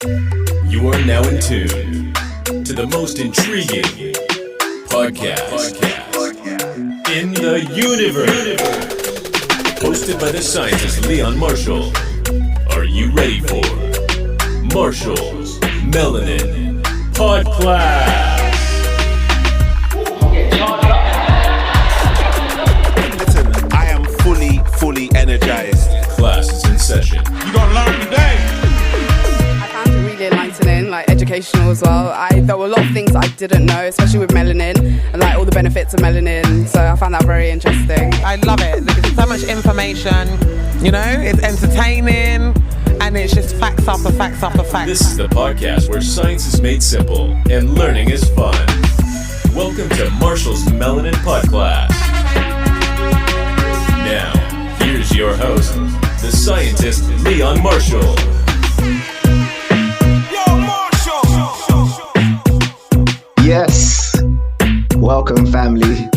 You are now in tune to the most intriguing podcast in the universe. Hosted by the scientist Leon Marshall. Are you ready for Marshall's Melanin PODCLASS? Listen, I am fully energized. Class is in session. You gonna learn today. I found it really enlightening, like educational as well. There were a lot of things I didn't know, especially with melanin and like all the benefits of melanin. So I found that very interesting. I love it. There's so much information, you know, it's entertaining and it's just facts after facts after facts. This is the podcast where science is made simple and learning is fun. Welcome to Marshall's Melanin PODCLASS. Now, here's your host, the scientist Leon Marshall. Yes, welcome family.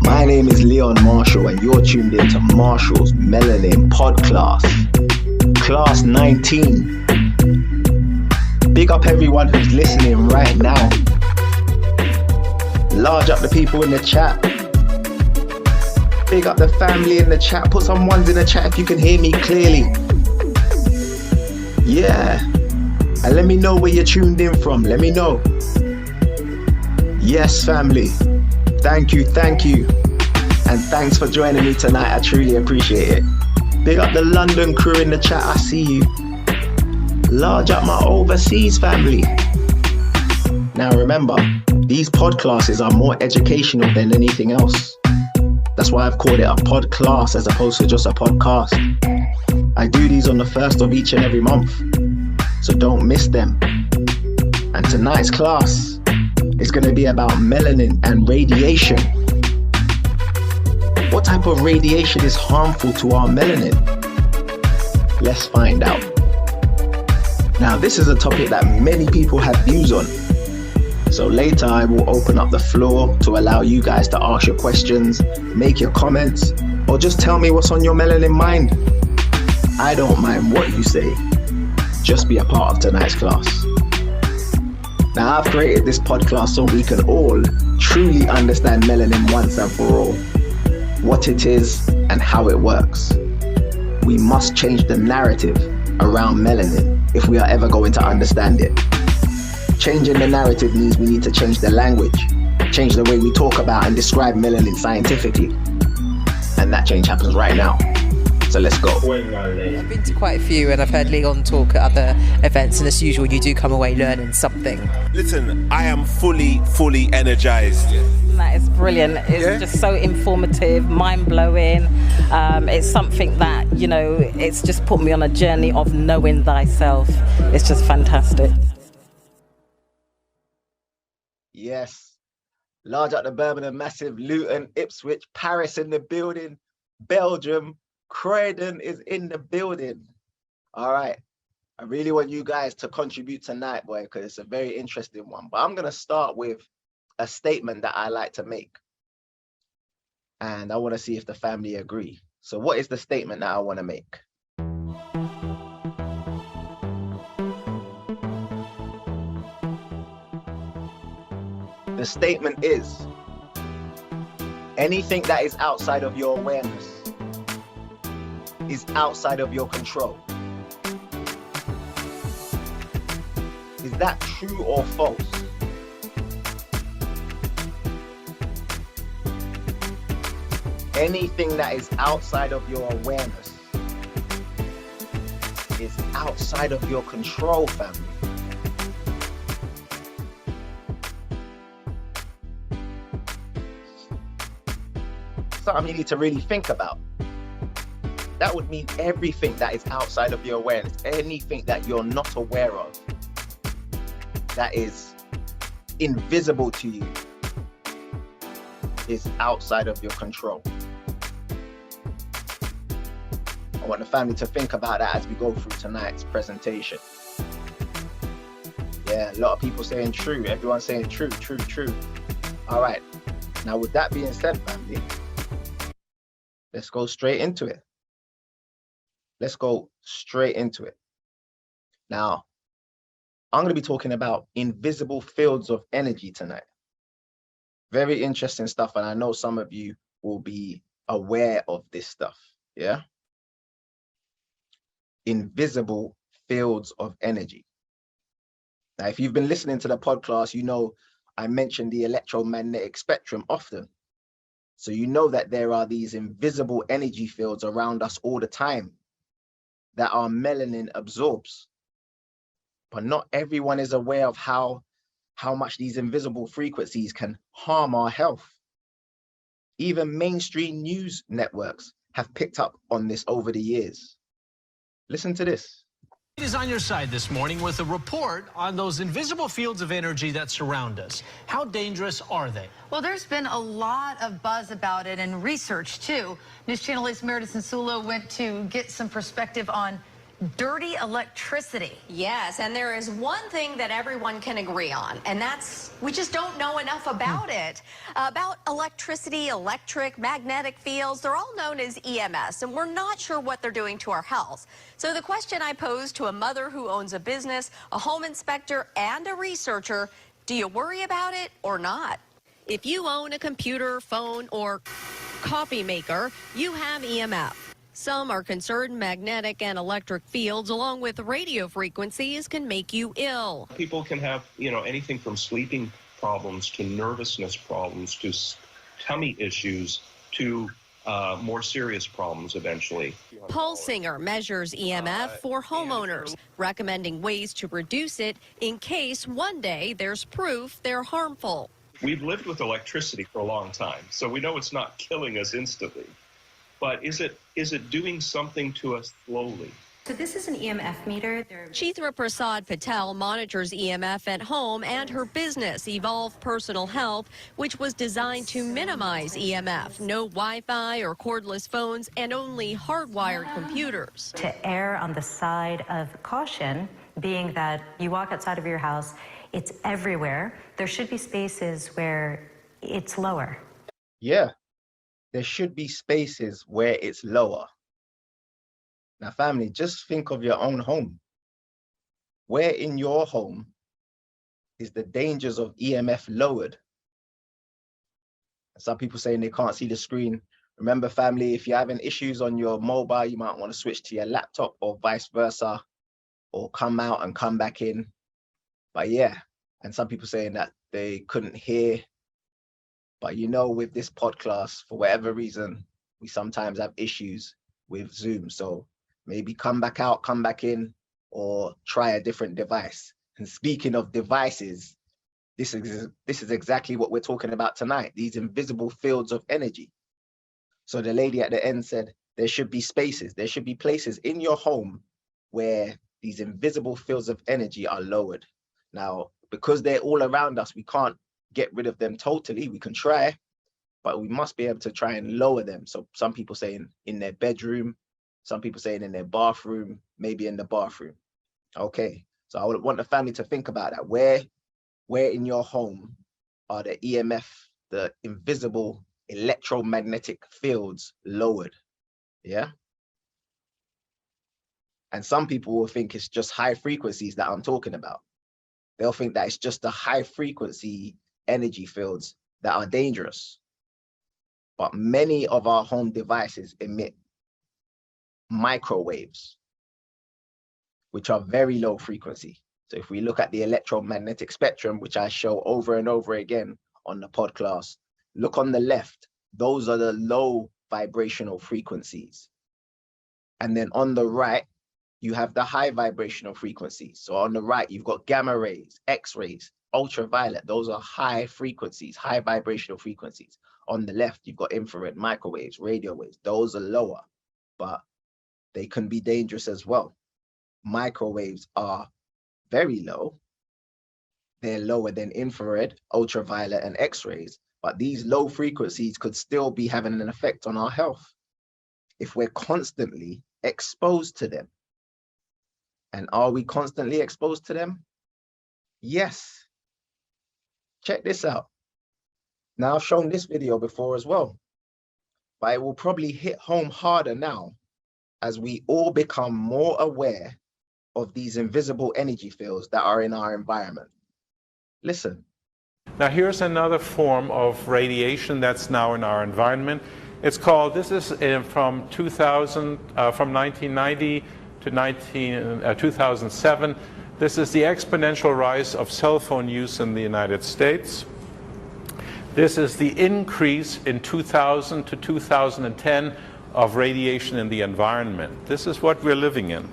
My name is Leon Marshall and you're tuned in to Marshall's Melanin PODCLASS, Class 19. Big up everyone who's listening right now. Large up the people in the chat. Big up the family in the chat. Put some ones in the chat if you can hear me clearly. Yeah, and let me know where you're tuned in from. Let me know. Yes, family. Thank you. And thanks for joining me tonight. I truly appreciate it. Big up the London crew in the chat. I see you. Large up my overseas family. Now remember, these PODCLASSes are more educational than anything else. That's why I've called it a PODCLASS as opposed to just a podcast. I do these on the first of each and every month, so don't miss them. And tonight's class, it's going to be about melanin and radiation. What type of radiation is harmful to our melanin? Let's find out. Now, this is a topic that many people have views on. So later I will open up the floor to allow you guys to ask your questions, make your comments, or just tell me what's on your melanin mind. I don't mind what you say. Just be a part of tonight's class. Now, I've created this PODCLASS so we can all truly understand melanin once and for all, what it is and how it works. We must change the narrative around melanin if we are ever going to understand it. Changing the narrative means we need to change the language, change the way we talk about and describe melanin scientifically. And that change happens right now. So let's go. I've been to quite a few and I've heard Leon talk at other events, and as usual you do come away learning something. Listen, I am fully energized. That is brilliant. It's just so informative, mind-blowing. It's something that, you know, it's just put me on a journey of knowing thyself. It's just fantastic. Yes. Large up the Birmingham, massive Luton, Ipswich, Paris in the building, Belgium, Croydon is in the building. All right. I really want you guys to contribute tonight, boy, because it's a very interesting one. But I'm going to start with a statement that I like to make. And I want to see if the family agree. So what is the statement that I want to make? The statement is, anything that is outside of your awareness is outside of your control. Is that true or false? Anything that is outside of your awareness is outside of your control, family. Something you need to really think about. That would mean everything that is outside of your awareness, anything that you're not aware of, that is invisible to you, is outside of your control. I want the family to think about that as we go through tonight's presentation. Yeah, a lot of people saying true. Everyone's saying true. All right. Now, with that being said, family, let's go straight into it. Now, I'm going to be talking about invisible fields of energy tonight. Very interesting stuff, and I know some of you will be aware of this stuff, yeah? Invisible fields of energy. Now, if you've been listening to the podcast, you know I mention the electromagnetic spectrum often. So you know that there are these invisible energy fields around us all the time that our melanin absorbs. But not everyone is aware of how much these invisible frequencies can harm our health. Even mainstream news networks have picked up on this over the years. Listen to this. Is on your side this morning with a report on those invisible fields of energy that surround us. How dangerous are they? Well, there's been a lot of buzz about it and research, too. News Channel 8's Meredith Nsulo went to get some perspective on dirty electricity. Yes, and there is one thing that everyone can agree on, and that's we just don't know enough about it. About electricity, electric, magnetic fields, they're all known as EMS, and we're not sure what they're doing to our health. So the question I posed to a mother who owns a business, a home inspector, and a researcher, do you worry about it or not? If you own a computer, phone, or coffee maker, you have EMF. Some are concerned magnetic and electric fields, along with radio frequencies, can make you ill. People can have, anything from sleeping problems to nervousness problems to tummy issues to more serious problems eventually. Paul Singer measures EMF for homeowners, recommending ways to reduce it in case one day there's proof they're harmful. We've lived with electricity for a long time, so we know it's not killing us instantly. But is it doing something to us slowly? So this is an EMF meter. Chitra Prasad Patel monitors EMF at home and her business, Evolve Personal Health, which was designed to minimize EMF. No Wi-Fi or cordless phones and only hardwired computers. To err on the side of caution, being that you walk outside of your house, it's everywhere. There should be spaces where it's lower. Yeah. There should be spaces where it's lower. Now, family, just think of your own home. Where in your home is the dangers of EMF lowered? Some people saying they can't see the screen. Remember, family, if you're having issues on your mobile, you might want to switch to your laptop or vice versa, or come out and come back in. But yeah, and some people saying that they couldn't hear. But with this podcast, for whatever reason, we sometimes have issues with Zoom. So maybe come back out, come back in, or try a different device. And speaking of devices, this is exactly what we're talking about tonight, these invisible fields of energy. So the lady at the end said, there should be spaces, there should be places in your home where these invisible fields of energy are lowered. Now, because they're all around us, we can't get rid of them totally. We can try, but we must be able to try and lower them. So some people saying in their bedroom, some people saying in their bathroom, maybe in the bathroom. Okay, so I would want the family to think about that. Where in your home are the EMF, the invisible electromagnetic fields lowered? Yeah. And some people will think it's just high frequencies that I'm talking about. They'll think that it's just the high frequency energy fields that are dangerous. But many of our home devices emit microwaves, which are very low frequency. So if we look at the electromagnetic spectrum, which I show over and over again on the podcast, look on the left, those are the low vibrational frequencies. And then on the right, you have the high vibrational frequencies. So on the right, you've got gamma rays, X-rays, ultraviolet. Those are high frequencies, high vibrational frequencies. On the left, you've got infrared, microwaves, radio waves. Those are lower, but they can be dangerous as well. Microwaves are very low. They're lower than infrared, ultraviolet, and X-rays, but these low frequencies could still be having an effect on our health if we're constantly exposed to them. And are we constantly exposed to them? Yes. Check this out. Now, I've shown this video before as well, but it will probably hit home harder now as we all become more aware of these invisible energy fields that are in our environment. Listen. Now here's another form of radiation that's now in our environment. It's called, this is from 1990 to 2007. This is the exponential rise of cell phone use in the United States. This is the increase in 2000 to 2010 of radiation in the environment. This is what we're living in.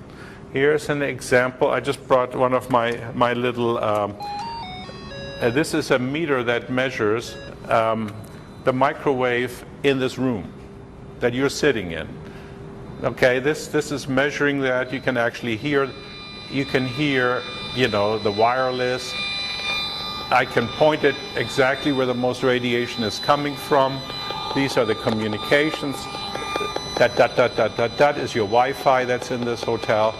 Here's an example. I just brought one of my little, this is a meter that measures the microwave in this room that you're sitting in. Okay, this is measuring that. You can actually hear, you know, the wireless. I can point it exactly where the most radiation is coming from. These are the communications. That is your Wi-Fi that's in this hotel.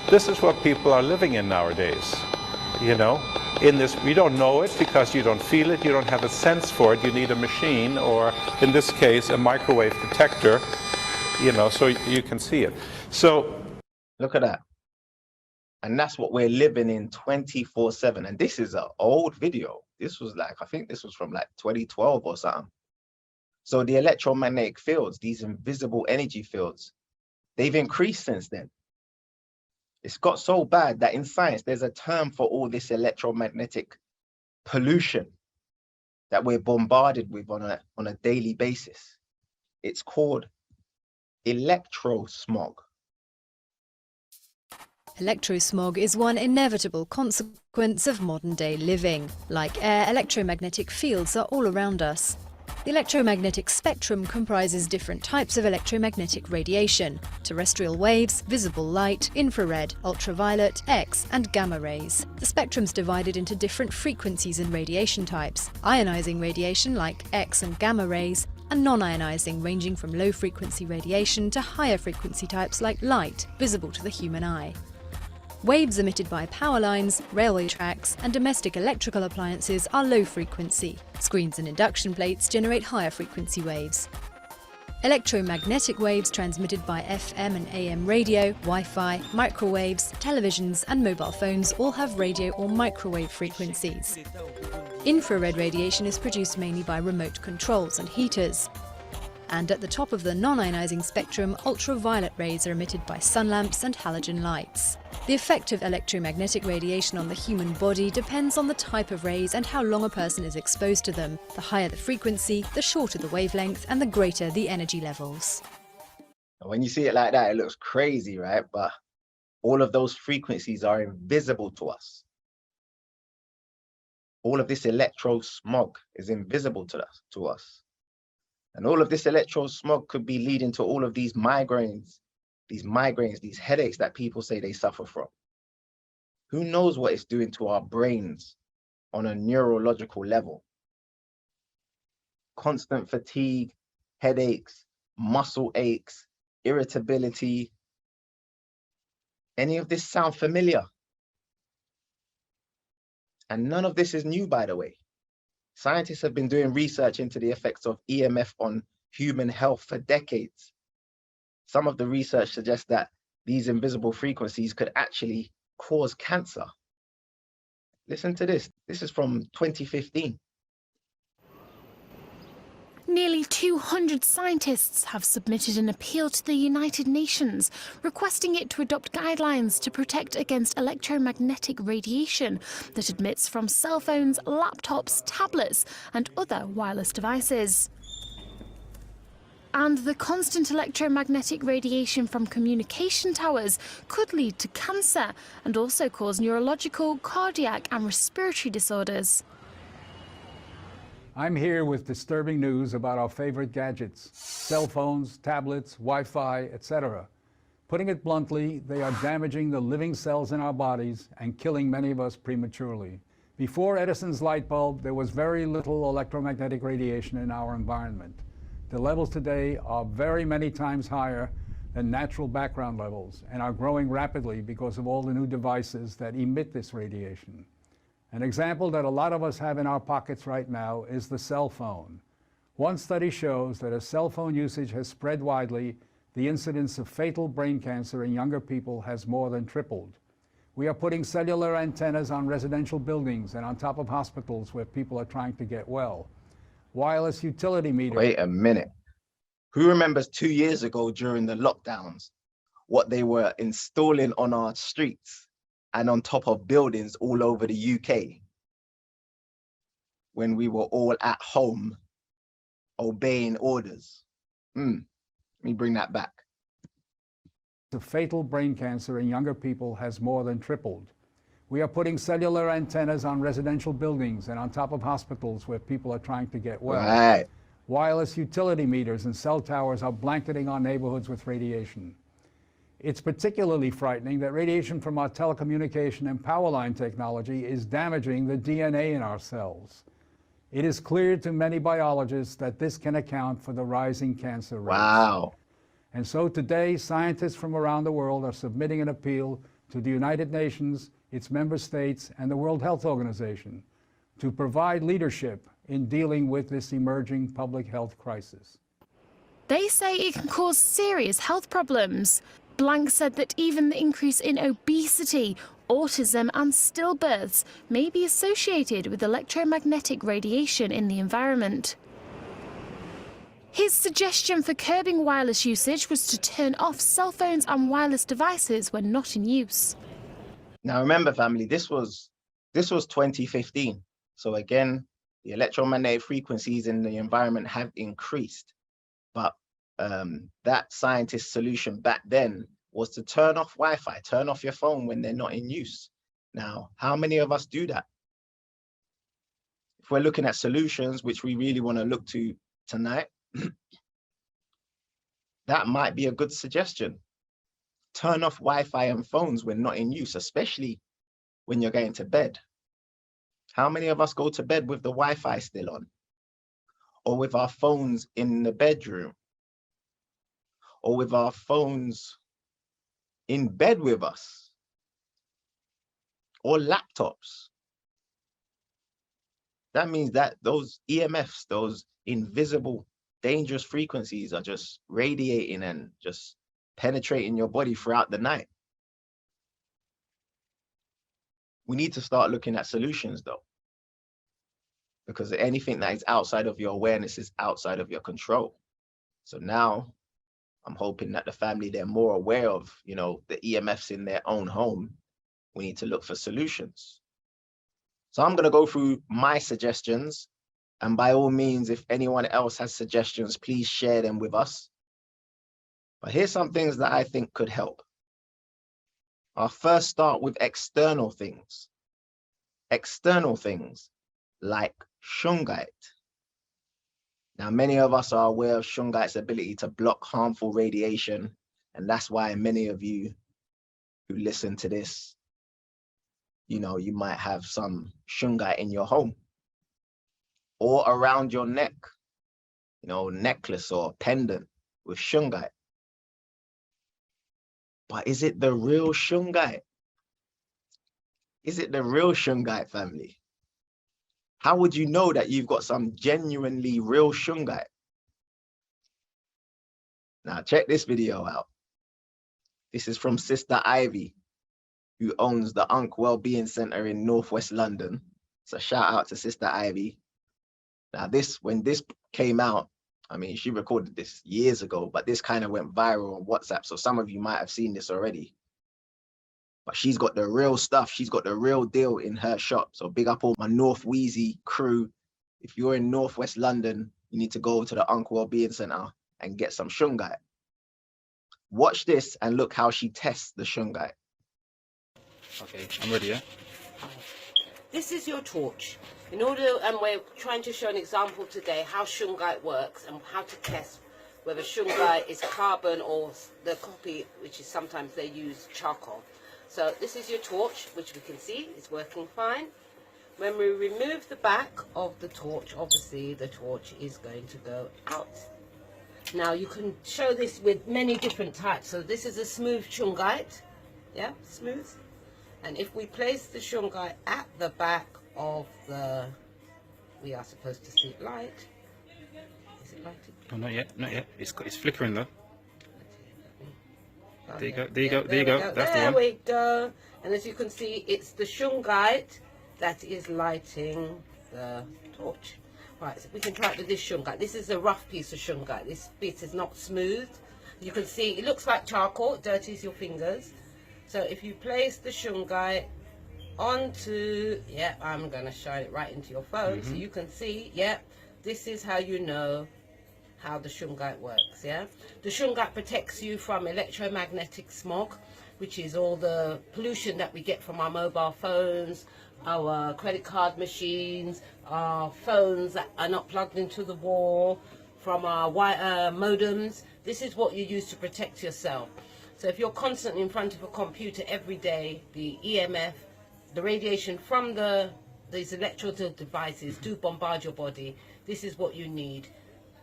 This is what people are living in nowadays, you know. In this, we don't know it because you don't feel it, you don't have a sense for it. You need a machine, or in this case, a microwave detector, you know, so you can see it. So look at that. And that's what we're living in 24/7. And this is an old video. This was like, I think this was from like 2012 or something. So the electromagnetic fields, these invisible energy fields, they've increased since then. It's got so bad that in science, there's a term for all this electromagnetic pollution that we're bombarded with on a daily basis. It's called electrosmog. Electrosmog is one inevitable consequence of modern-day living. Like air, electromagnetic fields are all around us. The electromagnetic spectrum comprises different types of electromagnetic radiation: terrestrial waves, visible light, infrared, ultraviolet, X, and gamma rays. The spectrum's divided into different frequencies and radiation types: ionizing radiation like X and gamma rays, and non-ionizing, ranging from low-frequency radiation to higher frequency types like light, visible to the human eye. Waves emitted by power lines, railway tracks, and domestic electrical appliances are low frequency. Screens and induction plates generate higher frequency waves. Electromagnetic waves transmitted by FM and AM radio, Wi-Fi, microwaves, televisions, and mobile phones all have radio or microwave frequencies. Infrared radiation is produced mainly by remote controls and heaters. And at the top of the non-ionizing spectrum, ultraviolet rays are emitted by sun lamps and halogen lights. The effect of electromagnetic radiation on the human body depends on the type of rays and how long a person is exposed to them. The higher the frequency, the shorter the wavelength, and the greater the energy levels. When you see it like that, it looks crazy, right? But all of those frequencies are invisible to us. All of this electrosmog is invisible to us. And all of this electrosmog could be leading to all of these migraines, these headaches that people say they suffer from. Who knows what it's doing to our brains on a neurological level? Constant fatigue, headaches, muscle aches, irritability. Any of this sound familiar? And none of this is new, by the way. Scientists have been doing research into the effects of EMF on human health for decades. Some of the research suggests that these invisible frequencies could actually cause cancer. Listen to this. This is from 2015. Nearly 200 scientists have submitted an appeal to the United Nations requesting it to adopt guidelines to protect against electromagnetic radiation that emits from cell phones, laptops, tablets, and other wireless devices. And the constant electromagnetic radiation from communication towers could lead to cancer and also cause neurological, cardiac, and respiratory disorders. I'm here with disturbing news about our favorite gadgets: cell phones, tablets, Wi-Fi, etc. Putting it bluntly, they are damaging the living cells in our bodies and killing many of us prematurely. Before Edison's light bulb, there was very little electromagnetic radiation in our environment. The levels today are very many times higher than natural background levels and are growing rapidly because of all the new devices that emit this radiation. An example that a lot of us have in our pockets right now is the cell phone. One study shows that as cell phone usage has spread widely, the incidence of fatal brain cancer in younger people has more than tripled. We are putting cellular antennas on residential buildings and on top of hospitals where people are trying to get well. Wireless utility meters. Wait a minute. Who remembers 2 years ago during the lockdowns, what they were installing on our streets and on top of buildings all over the UK when we were all at home obeying orders? Let me bring that back. The fatal brain cancer in younger people has more than tripled. We are putting cellular antennas on residential buildings and on top of hospitals where people are trying to get well. Right. Wireless utility meters and cell towers are blanketing our neighborhoods with radiation. It's particularly frightening that radiation from our telecommunication and power line technology is damaging the DNA in our cells. It is clear to many biologists that this can account for the rising cancer rates. Wow. And so today, scientists from around the world are submitting an appeal to the United Nations, its member states, and the World Health Organization to provide leadership in dealing with this emerging public health crisis. They say it can cause serious health problems. Blank said that even the increase in obesity, autism and stillbirths may be associated with electromagnetic radiation in the environment. His suggestion for curbing wireless usage was to turn off cell phones and wireless devices when not in use. Now remember, family, this was 2015. So again, the electromagnetic frequencies in the environment have increased. But that scientist solution back then was to turn off Wi-Fi, turn off your phone when they're not in use. Now, how many of us do that? If we're looking at solutions, which we really want to look to tonight, that might be a good suggestion. Turn off Wi-Fi and phones when not in use, especially when you're going to bed. How many of us go to bed with the Wi-Fi still on? Or with our phones in the bedroom? Or with our phones in bed with us? Or laptops? That means that those EMFs, those invisible dangerous frequencies, are just radiating and just penetrating your body throughout the night. We need to start looking at solutions though, because anything that is outside of your awareness is outside of your control. So now I'm hoping that the family, they're more aware of, you know, the EMFs in their own home. We need to look for solutions. So I'm going to go through my suggestions. And by all means, if anyone else has suggestions, please share them with us. But here's some things that I think could help. I'll first start with external things. External things like shungite. Now, many of us are aware of shungite's ability to block harmful radiation. And that's why many of you who listen to this, you know, you might have some shungite in your home or around your neck, you know, necklace or pendant with shungite. But is it the real shungite? Is it the real shungite, family? How would you know that you've got some genuinely real shungite? Now check this video out. This is from Sister Ivy, who owns the Unk Wellbeing Centre in Northwest London. So shout out to Sister Ivy. Now when this came out, I mean, she recorded this years ago, but this kind of went viral on WhatsApp. So some of you might have seen this already. But she's got the real stuff. She's got the real deal in her shop. So big up all my North Wheezy crew. If you're in Northwest London, you need to go to the Unk Wellbeing Centre and get some shungite. Watch this and look how she tests the shungite. Okay, I'm ready, yeah? This is your torch. In order, and we're trying to show an example today how shungite works and how to test whether shungite is carbon or the copy, which is sometimes they use charcoal. So this is your torch, which we can see is working fine. When we remove the back of the torch, obviously the torch is going to go out. Now you can show this with many different types. So this is a smooth shungite, yeah, smooth. And if we place the shungite at the back of the, we are supposed to see it light. Is it lighted? Oh, not yet, not yet. It's flickering though. There you go. There you go. There you go. That's the There one. we go. And as you can see, it's the shungite that is lighting the torch. Right, so we can try it with this shungite. This is a rough piece of shungite. This bit is not smooth. You can see it looks like charcoal. It dirties your fingers. So if you place the shungite onto, yeah, I'm going to shine it right into your phone so you can see, yeah, this is how you know how the shungite works, yeah? The shungite protects you from electromagnetic smog, which is all the pollution that we get from our mobile phones, our credit card machines, our phones that are not plugged into the wall, from our modems. This is what you use to protect yourself. So if you're constantly in front of a computer every day, the EMF, the radiation from these electrical devices do bombard your body. This is what you need,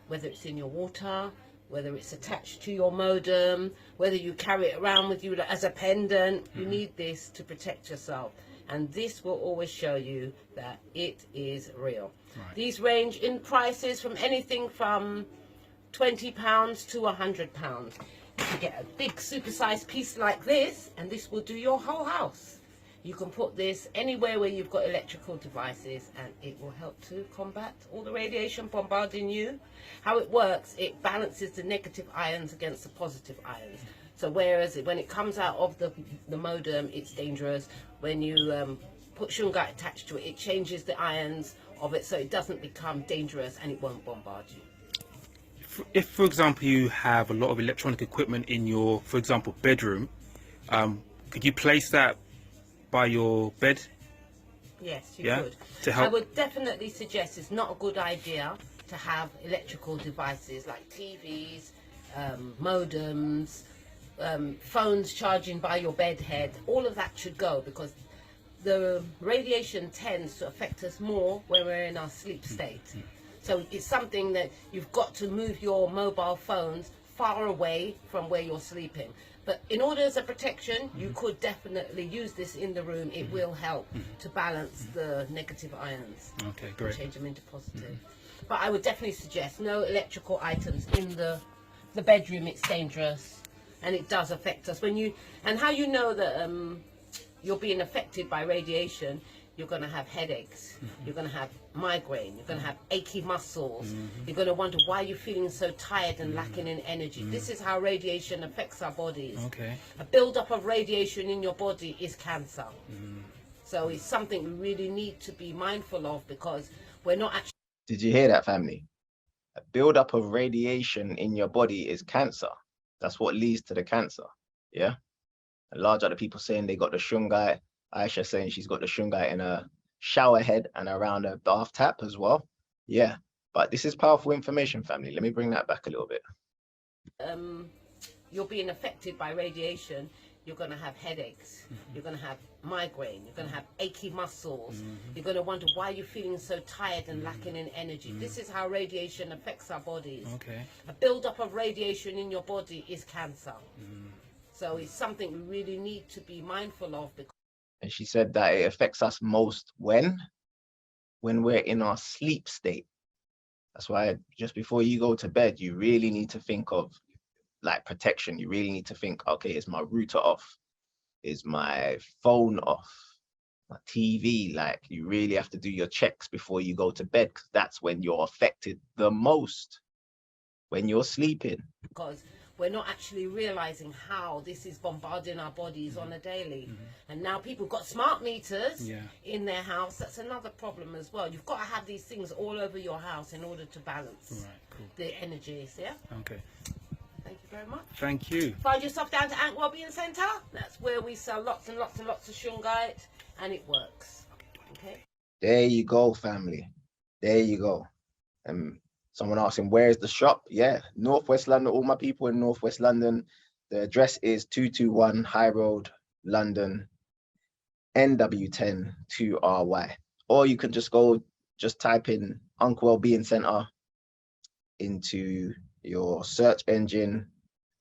whether it's in your water, whether it's attached to your modem, whether you carry it around with you as a pendant. You need this to protect yourself. And this will always show you that it is real. Right. These range in prices from anything from £20 to £100. You can get a big supersized piece like this, and this will do your whole house. You can put this anywhere where you've got electrical devices, and it will help to combat all the radiation bombarding you. How it works, it balances the negative ions against the positive ions. So whereas when it comes out of the modem, it's dangerous. When you put shungite attached to it, it changes the ions of it so it doesn't become dangerous and it won't bombard you. If, for example, you have a lot of electronic equipment in your, for example, bedroom, could you place that by your bed? Yes, you could. To help? I would definitely suggest it's not a good idea to have electrical devices like TVs, modems, phones charging by your bed head. All of that should go because the radiation tends to affect us more when we're in our sleep state. So it's something that you've got to move your mobile phones far away from where you're sleeping. But in order as a protection, you could definitely use this in the room. It will help to balance the negative ions. Okay, great. Change them into positive. But I would definitely suggest no electrical items in the bedroom. It's dangerous and it does affect us. And how you know that you're being affected by radiation, you're going to have headaches, you're going to have migraine, you're going to have achy muscles, you're going to wonder why you're feeling so tired and lacking in energy. This is how radiation affects our bodies. Okay. A build-up of radiation in your body is cancer. So it's something we really need to be mindful of because we're not actually... Did you hear that, family? A build-up of radiation in your body is cancer. That's what leads to the cancer, yeah? A large other people saying they got the shungite. Aisha saying she's got the shungite in her shower head and around her bath tap as well. Yeah, but this is powerful information, family. Let me bring that back a little bit. You're being affected by radiation. You're going to have headaches. You're going to have migraine. You're going to have achy muscles. You're going to wonder why you're feeling so tired and lacking in energy. This is how radiation affects our bodies. Okay. A build-up of radiation in your body is cancer. So it's something we really need to be mindful of. And she said that it affects us most when we're in our sleep state. That's why just before you go to bed, you really need to think of like protection. You really need to think, okay, is my router off? Is my phone off? My TV? Like you really have to do your checks before you go to bed because that's when you're affected the most, when you're sleeping. Because we're not actually realizing how this is bombarding our bodies on a daily. And now people got smart meters in their house. That's another problem as well. You've got to have these things all over your house in order to balance the energies, yeah? Okay. Thank you very much. Thank you. Find yourself down to Ant Wellbeing Centre. That's where we sell lots and lots and lots of shungite, and it works. Okay. There you go, family. There you go. Someone asking, where's the shop? Yeah, Northwest London, all my people in Northwest London. The address is 221 High Road, London, NW10 2RY. Or you can just type in Uncle Wellbeing Centre into your search engine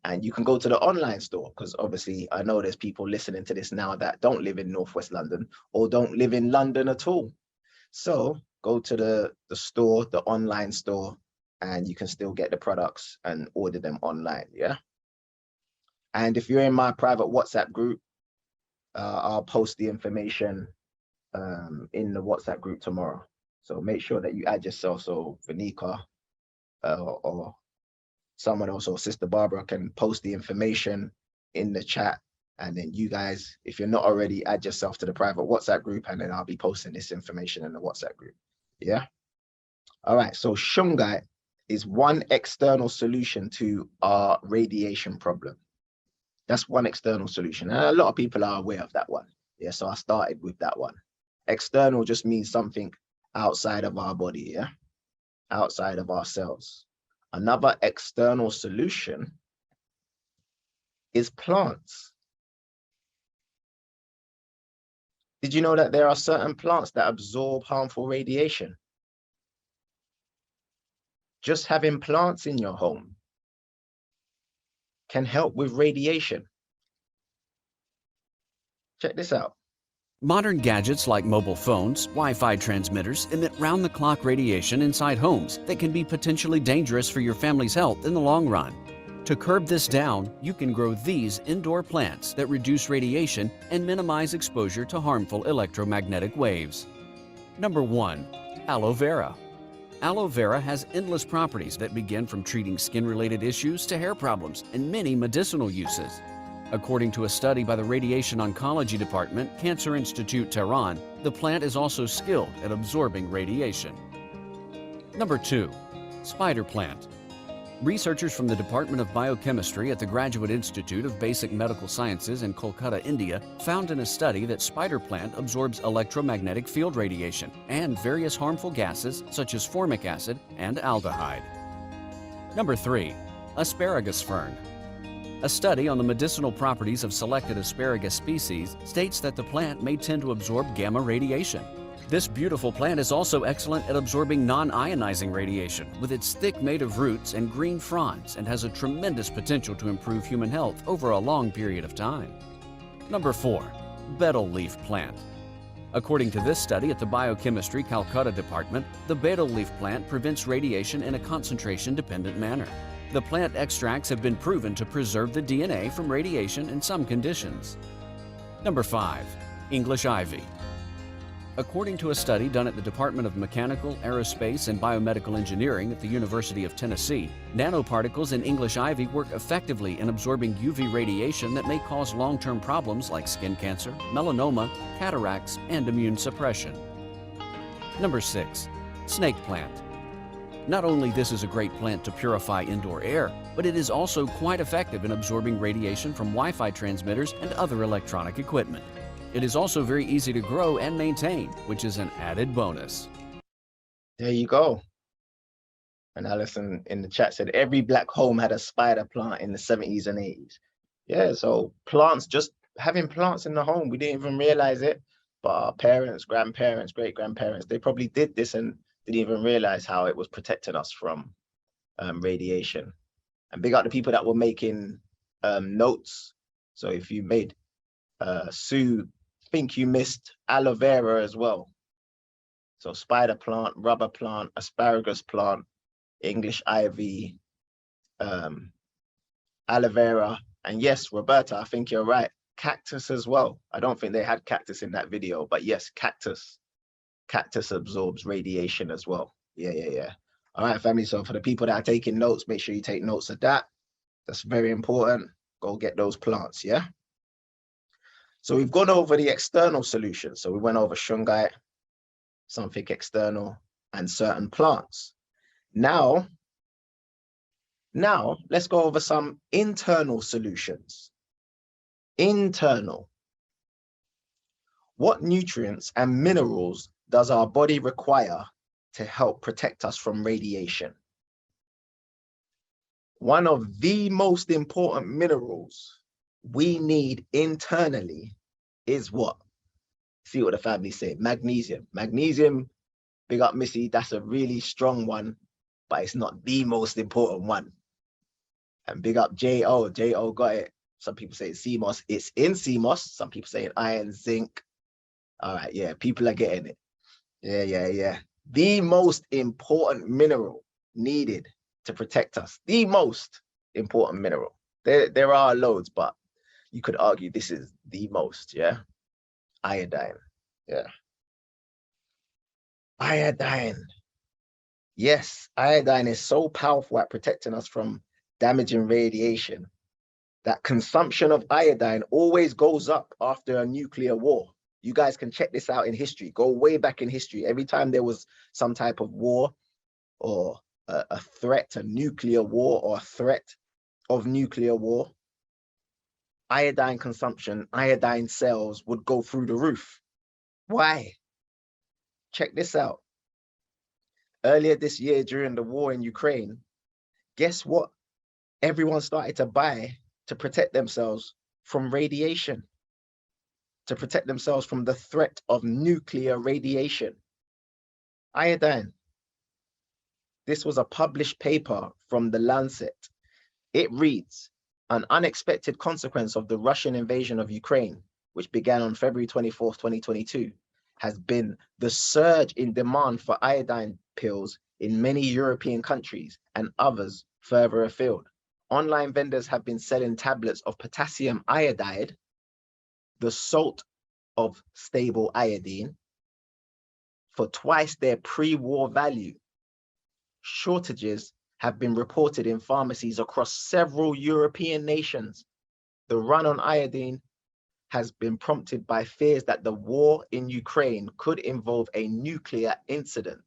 and you can go to the online store because obviously I know there's people listening to this now that don't live in Northwest London or don't live in London at all. So go to the store, the online store, and you can still get the products and order them online, yeah? And if you're in my private WhatsApp group, I'll post the information in the WhatsApp group tomorrow. So make sure that you add yourself, so Vanika or someone else, or Sister Barbara, can post the information in the chat. And then you guys, if you're not already, add yourself to the private WhatsApp group, and then I'll be posting this information in the WhatsApp group. Yeah. All right. So shungite is one external solution to our radiation problem. That's one external solution. And a lot of people are aware of that one. Yeah. So I started with that one. External just means something outside of our body. Yeah. Outside of our cells. Another external solution is plants. Did you know that there are certain plants that absorb harmful radiation? Just having plants in your home can help with radiation. Check this out. Modern gadgets like mobile phones, Wi-Fi transmitters emit round-the-clock radiation inside homes that can be potentially dangerous for your family's health in the long run. To curb this down, you can grow these indoor plants that reduce radiation and minimize exposure to harmful electromagnetic waves. Number 1. Aloe vera. Aloe vera has endless properties that begin from treating skin-related issues to hair problems and many medicinal uses. According to a study by the Radiation Oncology Department, Cancer Institute Tehran, the plant is also skilled at absorbing radiation. Number 2. Spider plant. Researchers from the Department of Biochemistry at the Graduate Institute of Basic Medical Sciences in Kolkata, India, found in a study that spider plant absorbs electromagnetic field radiation and various harmful gases such as formic acid and aldehyde. Number 3. Asparagus fern. A study on the medicinal properties of selected asparagus species states that the plant may tend to absorb gamma radiation. This beautiful plant is also excellent at absorbing non-ionizing radiation with its thick native roots and green fronds, and has a tremendous potential to improve human health over a long period of time. Number 4. Betel leaf plant. According to this study at the Biochemistry Calcutta Department, the betel leaf plant prevents radiation in a concentration-dependent manner. The plant extracts have been proven to preserve the DNA from radiation in some conditions. Number 5. English ivy. According to a study done at the Department of Mechanical, Aerospace, and Biomedical Engineering at the University of Tennessee, nanoparticles in English ivy work effectively in absorbing UV radiation that may cause long-term problems like skin cancer, melanoma, cataracts, and immune suppression. Number 6. Snake plant. Not only this is a great plant to purify indoor air, but it is also quite effective in absorbing radiation from Wi-Fi transmitters and other electronic equipment. It is also very easy to grow and maintain, which is an added bonus. There you go. And Alison in the chat said every black home had a spider plant in the 70s and 80s. Yeah, so plants, just having plants in the home, we didn't even realize it, but our parents, grandparents, great-grandparents, they probably did this and didn't even realize how it was protecting us from radiation. And big up the people that were making notes. So if you made Sue, think you missed aloe vera as well. So spider plant, rubber plant, asparagus plant, English ivy, aloe vera, and yes, Roberta, I think you're right. Cactus as well. I don't think they had cactus in that video, but yes, cactus. Cactus absorbs radiation as well. Yeah. All right, family. So for the people that are taking notes, make sure you take notes of that. That's very important. Go get those plants, yeah? So we've gone over the external solutions. So we went over shungite, something external, and certain plants. Now let's go over some internal solutions. Internal. What nutrients and minerals does our body require to help protect us from radiation? One of the most important minerals we need internally is what? See what the family say, magnesium. Magnesium, big up Missy, that's a really strong one, but it's not the most important one. And big up J.O., J.O. got it. Some people say it's CMOS, it's in CMOS. Some people say iron, zinc. All right, yeah, people are getting it. Yeah. The most important mineral needed to protect us, the most important mineral There are loads, but you could argue this is the most, yeah? Iodine, yeah. Iodine. Yes, iodine is so powerful at protecting us from damaging radiation that consumption of iodine always goes up after a nuclear war. You guys can check this out in history. Go way back in history. Every time there was some type of war or a threat, a nuclear war or a threat of nuclear war, iodine consumption, iodine sales would go through the roof. Why? Check this out. Earlier this year during the war in Ukraine, guess what? Everyone started to buy to protect themselves from radiation, to protect themselves from the threat of nuclear radiation. Iodine. This was a published paper from The Lancet. It reads, an unexpected consequence of the Russian invasion of Ukraine, which began on February 24th, 2022, has been the surge in demand for iodine pills in many European countries and others further afield. Online vendors have been selling tablets of potassium iodide, the salt of stable iodine, for twice their pre-war value. Shortages have been reported in pharmacies across several European nations. The run on iodine has been prompted by fears that the war in Ukraine could involve a nuclear incident.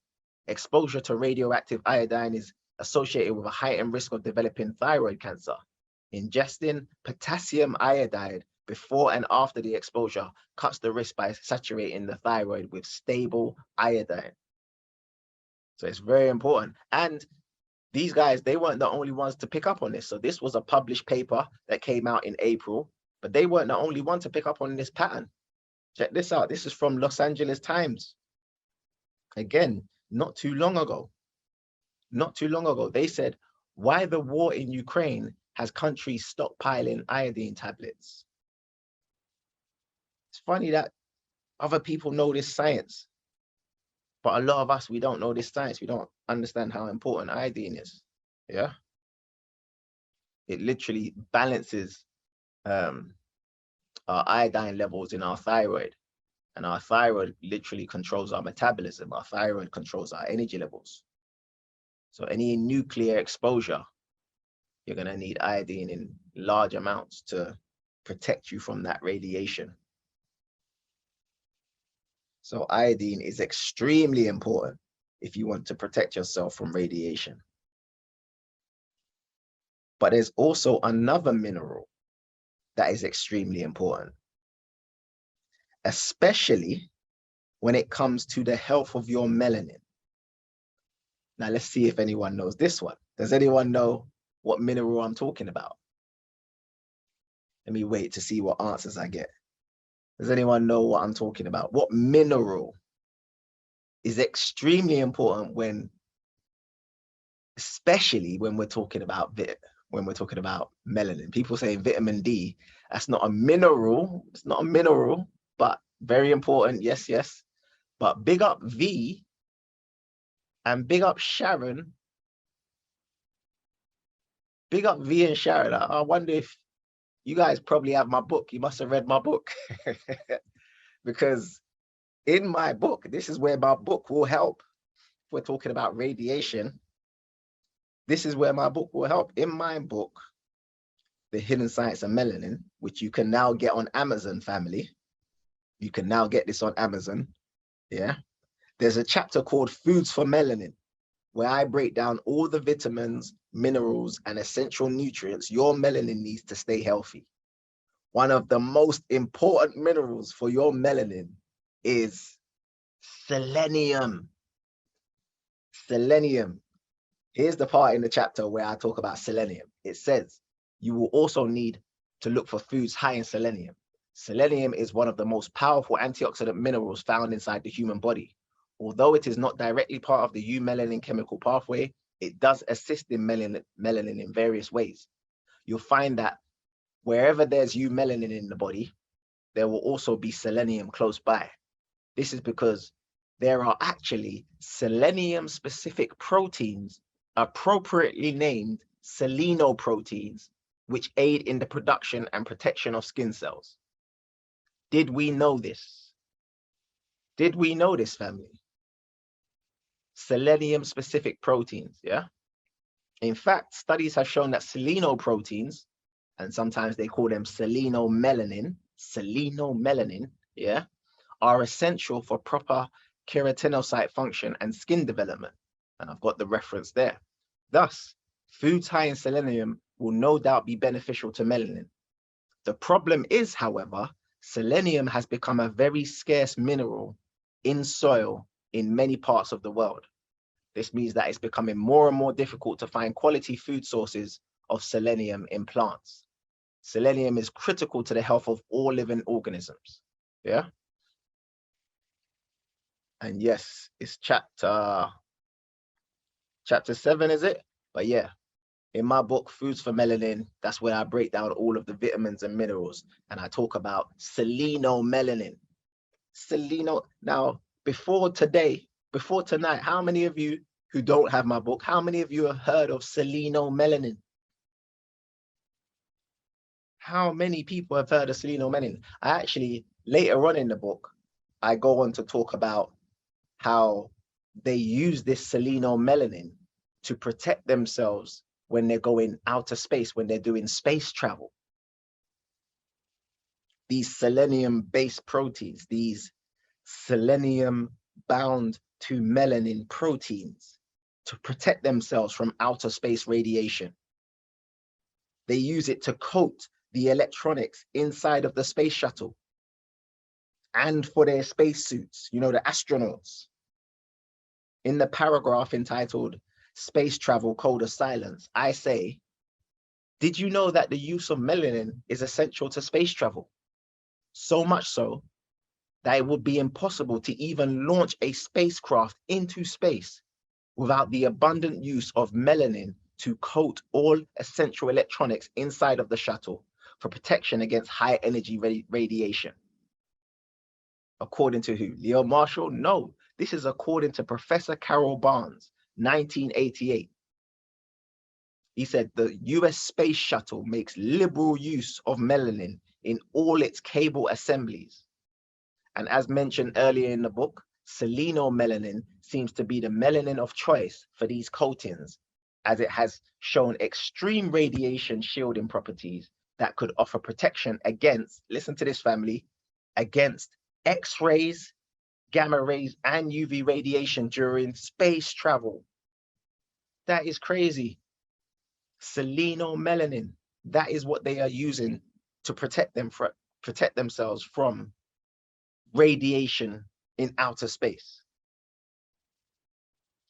Exposure to radioactive iodine is associated with a heightened risk of developing thyroid cancer. Ingesting potassium iodide before and after the exposure cuts the risk by saturating the thyroid with stable iodine. So it's very important. And these guys, they weren't the only ones to pick up on this. So this was a published paper that came out in April, but they weren't the only one to pick up on this pattern. Check this out. This is from Los Angeles Times. Again, not too long ago. Not too long ago, they said, why the war in Ukraine has countries stockpiling iodine tablets. It's funny that other people know this science, but a lot of us, we don't know this science. We don't understand how important iodine is. Yeah. It literally balances our iodine levels in our thyroid. And our thyroid literally controls our metabolism. Our thyroid controls our energy levels. So any nuclear exposure, you're going to need iodine in large amounts to protect you from that radiation. So iodine is extremely important if you want to protect yourself from radiation. But there's also another mineral that is extremely important, especially when it comes to the health of your melanin. Now let's see if anyone knows this one. Does anyone know what mineral I'm talking about? Let me wait to see what answers I get. Does anyone know what I'm talking about? What mineral is extremely important when, especially when we're talking about melanin? People say vitamin D. That's not a mineral. It's not a mineral, but very important. Yes, yes. But big up V and big up Sharon. Big up V and Sharon. I wonder if you guys probably have my book. You must have read my book. Because in my book, this is where my book will help. If we're talking about radiation, this is where my book will help. In my book, The Hidden Science of Melanin, which you can now get on Amazon, family. You can now get this on Amazon. Yeah. There's a chapter called Foods for Melanin, where I break down all the vitamins, minerals, and essential nutrients your melanin needs to stay healthy. One of the most important minerals for your melanin is selenium. Selenium. Here's the part in the chapter where I talk about selenium. It says, you will also need to look for foods high in selenium. Selenium is one of the most powerful antioxidant minerals found inside the human body. Although it is not directly part of the eumelanin chemical pathway, it does assist in melanin in various ways. You'll find that wherever there's eumelanin in the body, there will also be selenium close by. This is because there are actually selenium-specific proteins, appropriately named selenoproteins, which aid in the production and protection of skin cells. Did we know this? Did we know this, family? Selenium-specific proteins, yeah? In fact, studies have shown that selenoproteins, and sometimes they call them selenomelanin, yeah, are essential for proper keratinocyte function and skin development. And I've got the reference there. Thus, foods high in selenium will no doubt be beneficial to melanin. The problem is, however, selenium has become a very scarce mineral in soil in many parts of the world. This means that it's becoming more and more difficult to find quality food sources of selenium in plants. Selenium is critical to the health of all living organisms. Yeah. And yes, it's chapter 7, is it? But yeah, in my book, Foods for Melanin, that's where I break down all of the vitamins and minerals. And I talk about selenomelanin. Now, before tonight, how many of you who don't have my book, how many of you have heard of selenomelanin? How many people have heard of selenomelanin? I actually, later on in the book, I go on to talk about how they use this selenomelanin to protect themselves when they're going outer space, when they're doing space travel. These selenium-based proteins, these selenium-bound to melanin proteins, to protect themselves from outer space radiation. They use it to coat the electronics inside of the space shuttle and for their spacesuits, you know, the astronauts. In the paragraph entitled Space Travel Code of Silence, I say, did you know that the use of melanin is essential to space travel? So much so that it would be impossible to even launch a spacecraft into space without the abundant use of melanin to coat all essential electronics inside of the shuttle for protection against high energy radiation. According to who? Leo Marshall? No, this is according to Professor Carol Barnes, 1988. He said the US space shuttle makes liberal use of melanin in all its cable assemblies. And as mentioned earlier in the book, selenomelanin seems to be the melanin of choice for these coatings, as it has shown extreme radiation shielding properties that could offer protection against, listen to this family, against X-rays, gamma rays, and UV radiation during space travel. That is crazy. Selenomelanin, that is what they are using to protect themselves from radiation in outer space.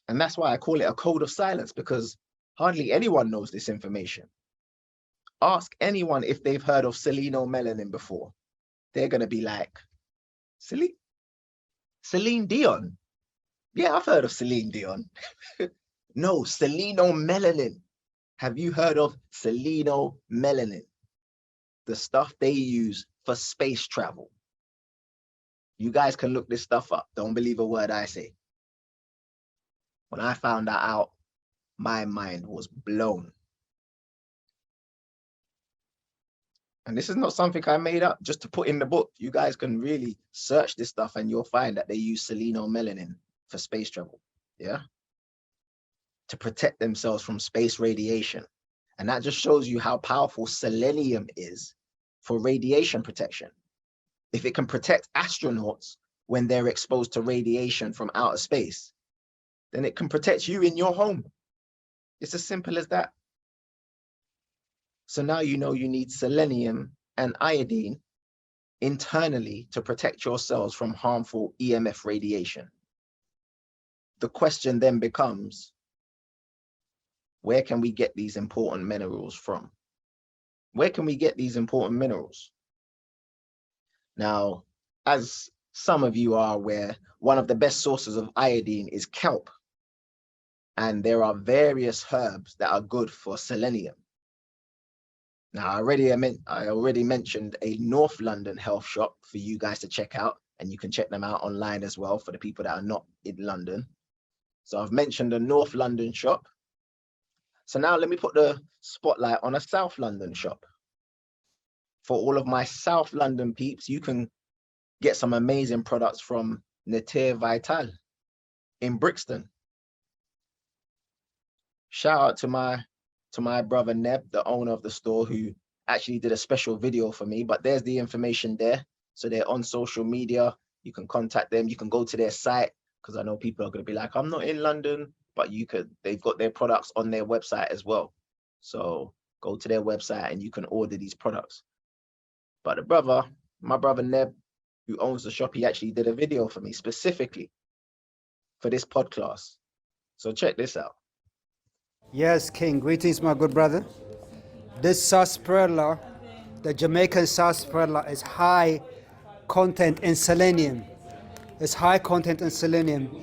And that's why I call it a code of silence, because hardly anyone knows this information. Ask anyone if they've heard of selenomelanin before. They're going to be like, Celine Dion? Yeah, I've heard of Celine Dion. No, selenomelanin. Have you heard of selenomelanin? The stuff they use for space travel. You guys can look this stuff up. Don't believe a word I say. When I found that out, my mind was blown. And this is not something I made up just to put in the book. You guys can really search this stuff and you'll find that they use selenomelanin for space travel, yeah? To protect themselves from space radiation. And that just shows you how powerful selenium is for radiation protection. If it can protect astronauts when they're exposed to radiation from outer space, then it can protect you in your home. It's as simple as that. So now you know you need selenium and iodine internally to protect your cells from harmful EMF radiation. The question then becomes, where can we get these important minerals from? Where can we get these important minerals? Now, as some of you are aware, one of the best sources of iodine is kelp. And there are various herbs that are good for selenium. Now, I already mentioned a North London health shop for you guys to check out, and you can check them out online as well for the people that are not in London. So I've mentioned a North London shop. So now let me put the spotlight on a South London shop. For all of my South London peeps, you can get some amazing products from Natir Vital in Brixton. Shout out to my brother Neb, the owner of the store, who actually did a special video for me, but there's the information there. So they're on social media. You can contact them. You can go to their site, because I know people are going to be like, I'm not in London, but they've got their products on their website as well. So go to their website and you can order these products. But my brother Neb, who owns the shop, he actually did a video for me specifically for this podcast. So check this out. Yes, King. Greetings, my good brother. This sarsaparilla, the Jamaican sarsaparilla, is high content in selenium. It's high content in selenium.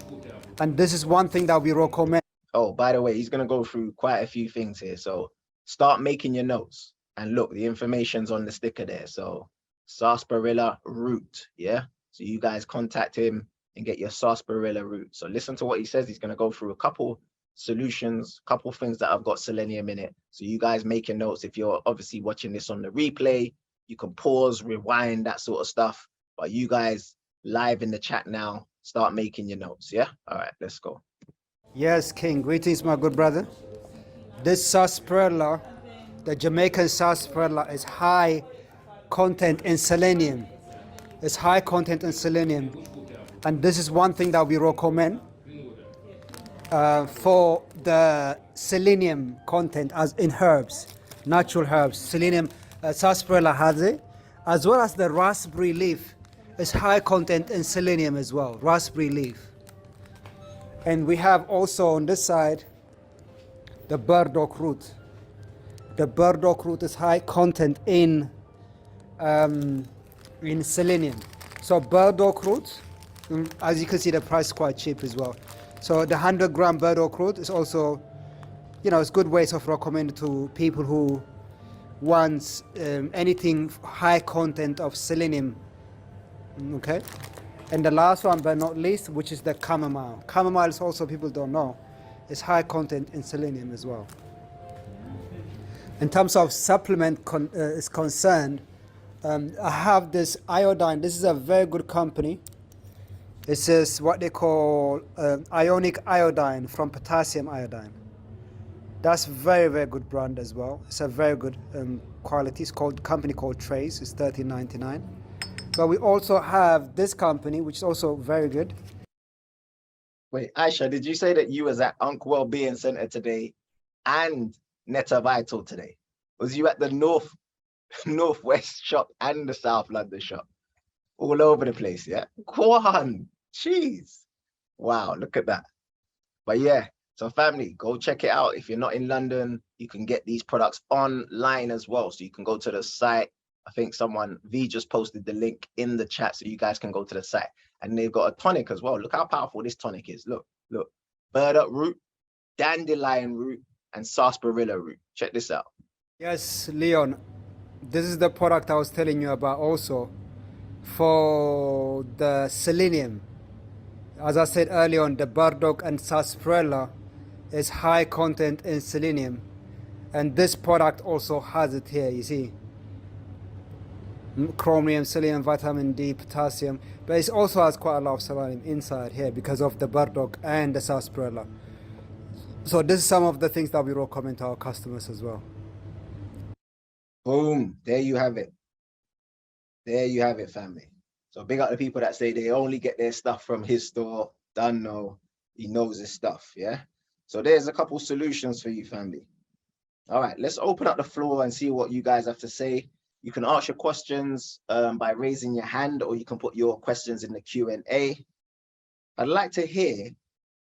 And this is one thing that we recommend. Oh, by the way, he's going to go through quite a few things here. So start making your notes. And look, the information's on the sticker there. So sarsaparilla root, yeah? So you guys contact him and get your sarsaparilla root. So listen to what he says. He's going to go through a couple solutions, couple things that have got selenium in it. So you guys make your notes. If you're obviously watching this on the replay, you can pause, rewind, that sort of stuff. But you guys live in the chat now, start making your notes, yeah? All right, let's go. Yes, King. Greetings, my good brother. This sarsaparilla, the Jamaican sarsaparilla, is high content in selenium. It's high content in selenium. And this is one thing that we recommend for the selenium content as in herbs, natural herbs. Selenium, sarsaparilla has it, as well as the raspberry leaf is high content in selenium as well, raspberry leaf. And we have also on this side the burdock root. The burdock root is high content in selenium. So burdock root, as you can see, the price is quite cheap as well. So the 100-gram burdock root is also, it's good ways of recommended to people who want anything high content of selenium. Okay. And the last one, but not least, which is the chamomile. Chamomile is also, people don't know, is high content in selenium as well. In terms of supplement is concerned, I have this iodine. This is a very good company. This is what they call ionic iodine from potassium iodine. That's very, very good brand as well. It's a very good quality. It's called company called Trace. It's $13.99. But we also have this company, which is also very good. Wait, Aisha, did you say that you was at Uncle Wellbeing Center today and Netta Vital today? Was you at the Northwest shop and the South London shop? All over the place, yeah? Go on. Jeez. Wow, look at that. But yeah, so family, go check it out. If you're not in London, you can get these products online as well. So you can go to the site. I think V just posted the link in the chat, so you guys can go to the site. And they've got a tonic as well. Look how powerful this tonic is. Look. Burdock root, dandelion root, and sarsaparilla root. Check this out. Yes, Leon. This is the product I was telling you about also for the selenium. As I said earlier on, the burdock and sarsaparilla is high content in selenium. And this product also has it here, you see. Chromium, selenium, vitamin D, potassium. But it also has quite a lot of selenium inside here because of the burdock and the sarsaparilla. So this is some of the things that we recommend to our customers as well. Boom. There you have it. There you have it, family. So big up the people that say they only get their stuff from his store. Don't know. He knows his stuff, yeah? So there's a couple solutions for you, family. All right, let's open up the floor and see what you guys have to say. You can ask your questions by raising your hand, or you can put your questions in the Q&A. I'd like to hear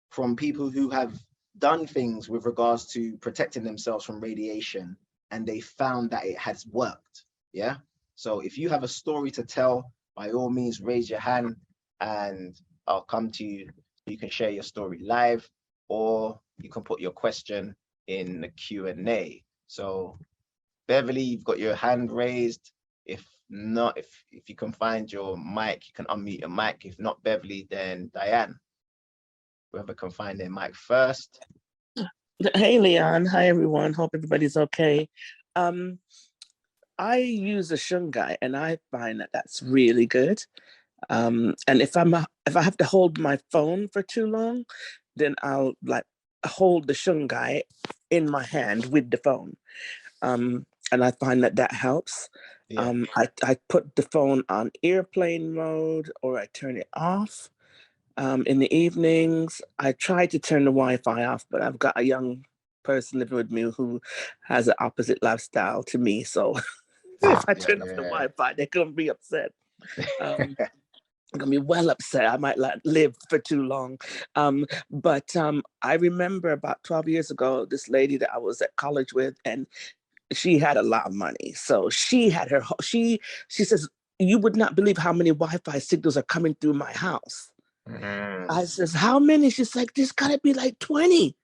from people who have done things with regards to protecting themselves from radiation and they found that it has worked, yeah? So if you have a story to tell, by all means, raise your hand and I'll come to you. You can share your story live, or you can put your question in the Q&A. So Beverly, you've got your hand raised. If not, if you can find your mic, you can unmute your mic. If not Beverly, then Diane. Whoever can find their mic first. Hey, Leon. Hi, everyone. Hope everybody's okay. Um, I use a shungai, and I find that that's really good. And if I have to hold my phone for too long, then I'll like hold the shungai in my hand with the phone. And I find that that helps. Yeah. I put the phone on airplane mode or I turn it off. In the evenings, I try to turn the Wi-Fi off, but I've got a young person living with me who has an opposite lifestyle to me. So if I turn off the Yeah. Wi-Fi, they're gonna be upset. I'm gonna be well upset. I might not live for too long. But I remember about 12 years ago, this lady that I was at college with, and she had a lot of money. So she had she says, you would not believe how many Wi-Fi signals are coming through my house. I says, how many? She's like, there's gotta be like 20.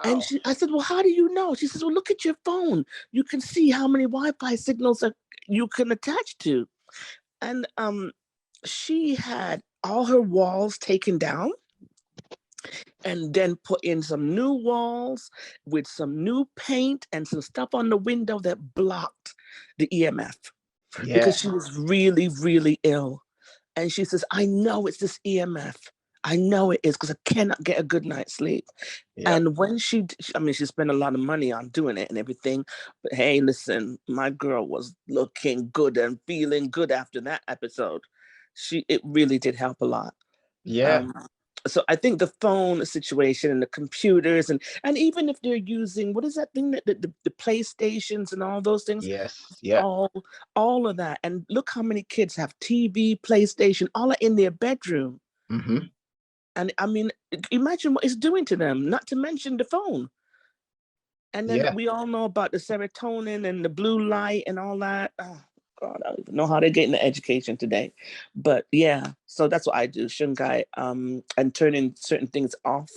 And Wow. I said, well, how do you know? She says, well, look at your phone. You can see how many Wi-Fi signals you can attach to. And she had all her walls taken down and then put in some new walls with some new paint and some stuff on the window that blocked the EMF because Yeah. she was really, really ill. And she says, I know it's this EMF. I know it is because I cannot get a good night's sleep. Yeah. And when I mean, she spent a lot of money on doing it and everything. But hey, listen, my girl was looking good and feeling good after that episode. It really did help a lot. Yeah. Um, so I think the phone situation and the computers and even if they're using what is that thing that the PlayStations and all those things, Yes. Yeah. all of that. And look how many kids have TV, PlayStation, all are in their bedroom. Mm-hmm. And I mean, imagine what it's doing to them, not to mention the phone. And then Yeah. we all know about the serotonin and the blue light and all that. Oh, God, I don't even know how they're getting the education today. But yeah, so that's what I do, Shungai, and turning certain things off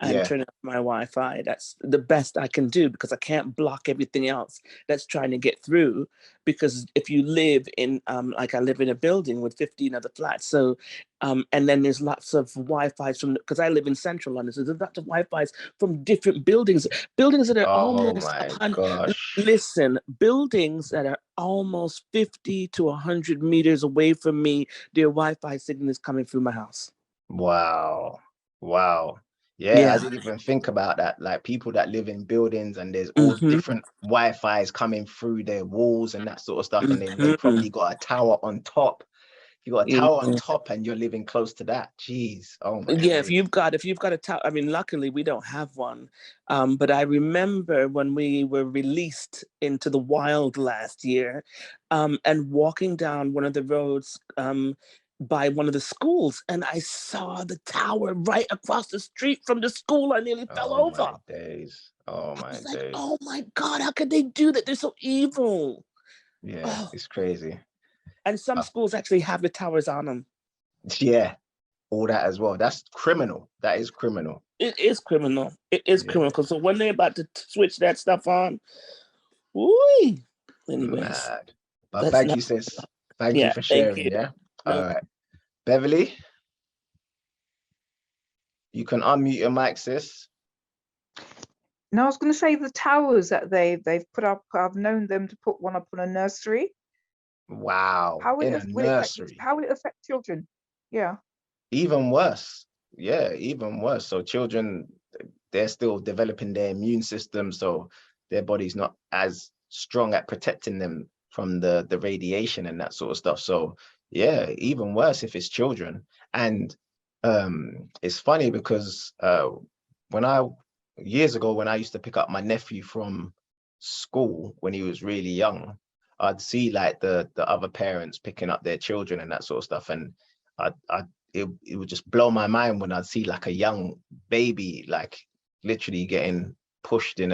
and Yeah. turning off my Wi-Fi. That's the best I can do because I can't block everything else that's trying to get through. Because if you live in, like I live in a building with 15 other flats, so and then there's lots of Wi-Fi's because I live in central London, so there's lots of Wi-Fi's from different buildings that are Oh almost my gosh. listen, buildings that are almost 50 to 100 meters away from me, their Wi-Fi signal is coming through my house. Wow. Wow. Yeah, I Yeah. didn't even think about that. Like people that live in buildings and there's all Mm-hmm. different Wi-Fi's coming through their walls and that sort of stuff. And then they Mm-hmm. probably got a tower on top. You got a Yeah. tower on top and you're living close to that. Jeez. Oh my Yeah, days. if you've got a tower, I mean, luckily we don't have one. But I remember when we were released into the wild last year, and walking down one of the roads by one of the schools, and I saw the tower right across the street from the school. I nearly fell Oh my over. days. Oh I my was like, days. oh my God, how could they do that? They're so evil. Yeah, Oh, it's crazy. and some schools actually have the towers on them. Yeah, all that as well. That's criminal. That is criminal. It is criminal. It is Yeah, criminal. So when they're about to switch that stuff on, woo. Anyways, mad. But that's thank not. you, sis. Thank you Yeah, for thank sharing. you. Yeah. All No. right. Beverly, you can unmute your mic, sis. No, I was going to say the towers that they've put up. I've known them to put one up on a nursery. Wow. How In a nursery. how will it affect children? Yeah. Even worse. Yeah, even worse. So children, they're still developing their immune system, so their body's not as strong at protecting them from the radiation and that sort of stuff. So yeah, even worse if it's children. And it's funny because when I years ago when I used to pick up my nephew from school when he was really young, I'd see like the other parents picking up their children and that sort of stuff, and I it would just blow my mind when I'd see like a young baby like literally getting pushed in